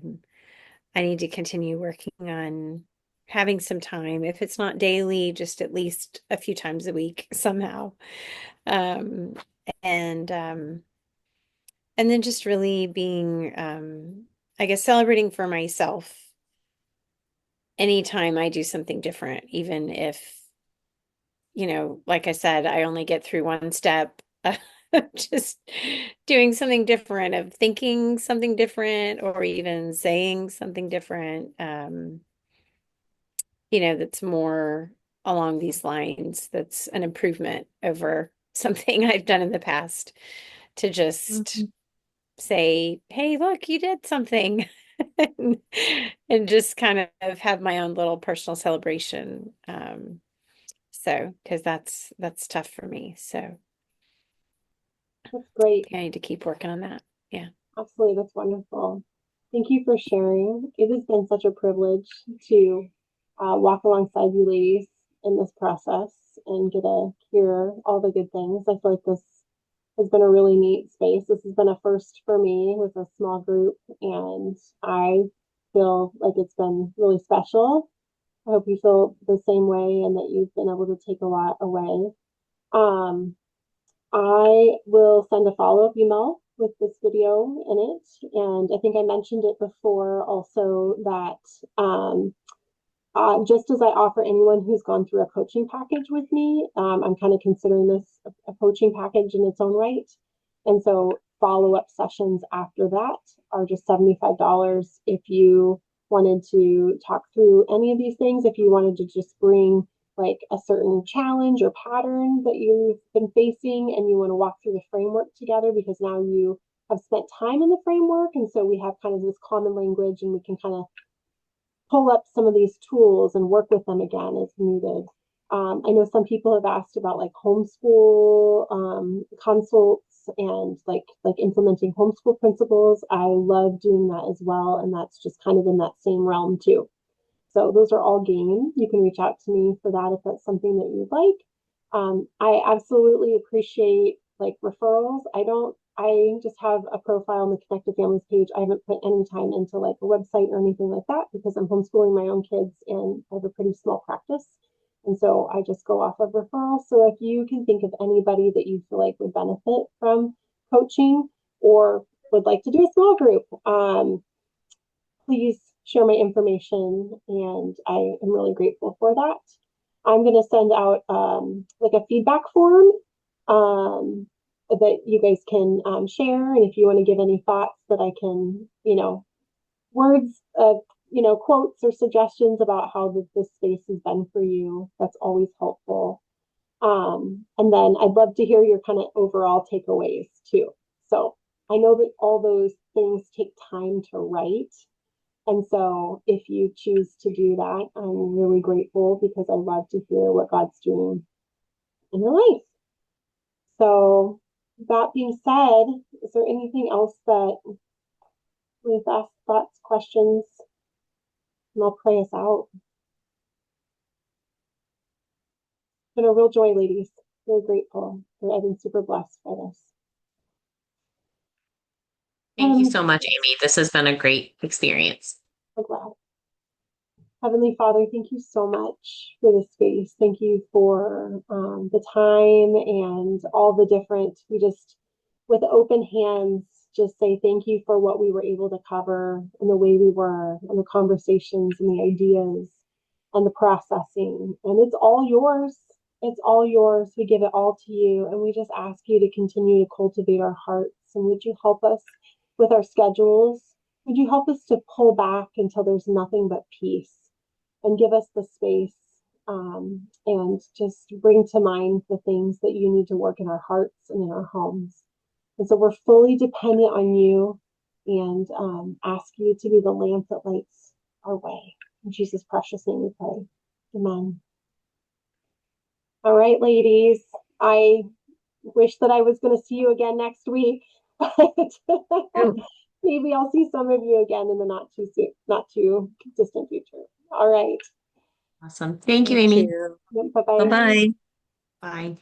need to continue working on having some time, if it's not daily, just at least a few times a week somehow. Um, and and then just really being I guess celebrating for myself anytime I do something different, even if, like I said, I only get through one step. Just doing something different, of thinking something different, or even saying something different, that's more along these lines, that's an improvement over something I've done in the past, to just Mhm. say, hey, look, you did something. and, and just kind of have my own little personal celebration. So because that's tough for me. So That's great. I need to keep working on that. Yeah. Absolutely. That's wonderful. Thank you for sharing. It has been such a privilege to walk alongside you ladies in this process and get to hear all the good things. I feel like this has been a really neat space. This has been a first for me with a small group, and I feel like it's been really special. I hope you feel the same way and that you've been able to take a lot away. Um, I will send a follow-up email with this video in it. And I think I mentioned it before also that just as I offer anyone who's gone through a coaching package with me, I'm kind of considering this a coaching package in its own right. And so follow-up sessions after that are just $75 if you wanted to talk through any of these things, if you wanted to just bring like a certain challenge or pattern that you've been facing and you want to walk through the framework together because now you have spent time in the framework. And so we have kind of this common language and we can kind of pull up some of these tools and work with them again as needed. I know some people have asked about like homeschool consults and like implementing homeschool principles. I love doing that as well, and that's just kind of in that same realm too. So those are all game. You can reach out to me for that if that's something that you'd like. I absolutely appreciate like referrals. I just have a profile on the Connected Families page. I haven't put any time into like a website or anything like that because I'm homeschooling my own kids and I have a pretty small practice. And so I just go off of referrals. So if you can think of anybody that you feel like would benefit from coaching or would like to do a small group, please share my information, and I am really grateful for that. I'm going to send out like a feedback form that you guys can share, and if you want to give any thoughts that I can, words of, quotes or suggestions about how this space has been for you, that's always helpful. And then I'd love to hear your kind of overall takeaways too. So I know that all those things take time to write, and so if you choose to do that, I'm really grateful because I love to hear what God's doing in your life. So that being said, is there anything else that we've asked, thoughts, questions? And I'll pray us out. It's been a real joy, ladies. Really grateful. I've been super blessed by this. Thank you so much, Amy. This has been a great experience. So glad. Heavenly Father, thank you so much for this space. Thank you for the time and all the different, we just, with open hands, just say thank you for what we were able to cover and the way we were and the conversations and the ideas and the processing. And it's all yours. It's all yours. We give it all to you. And we just ask you to continue to cultivate our hearts. And would you help us with our schedules? Would you help us to pull back until there's nothing but peace and give us the space and just bring to mind the things that you need to work in our hearts and in our homes. And so we're fully dependent on you and ask you to be the lamp that lights our way. In Jesus' precious name we pray. Amen. All right, ladies. I wish that I was going to see you again next week, but maybe I'll see some of you again in the not too distant future. All right. Awesome. Thank you, Amy. Bye-bye. Bye-bye. Bye.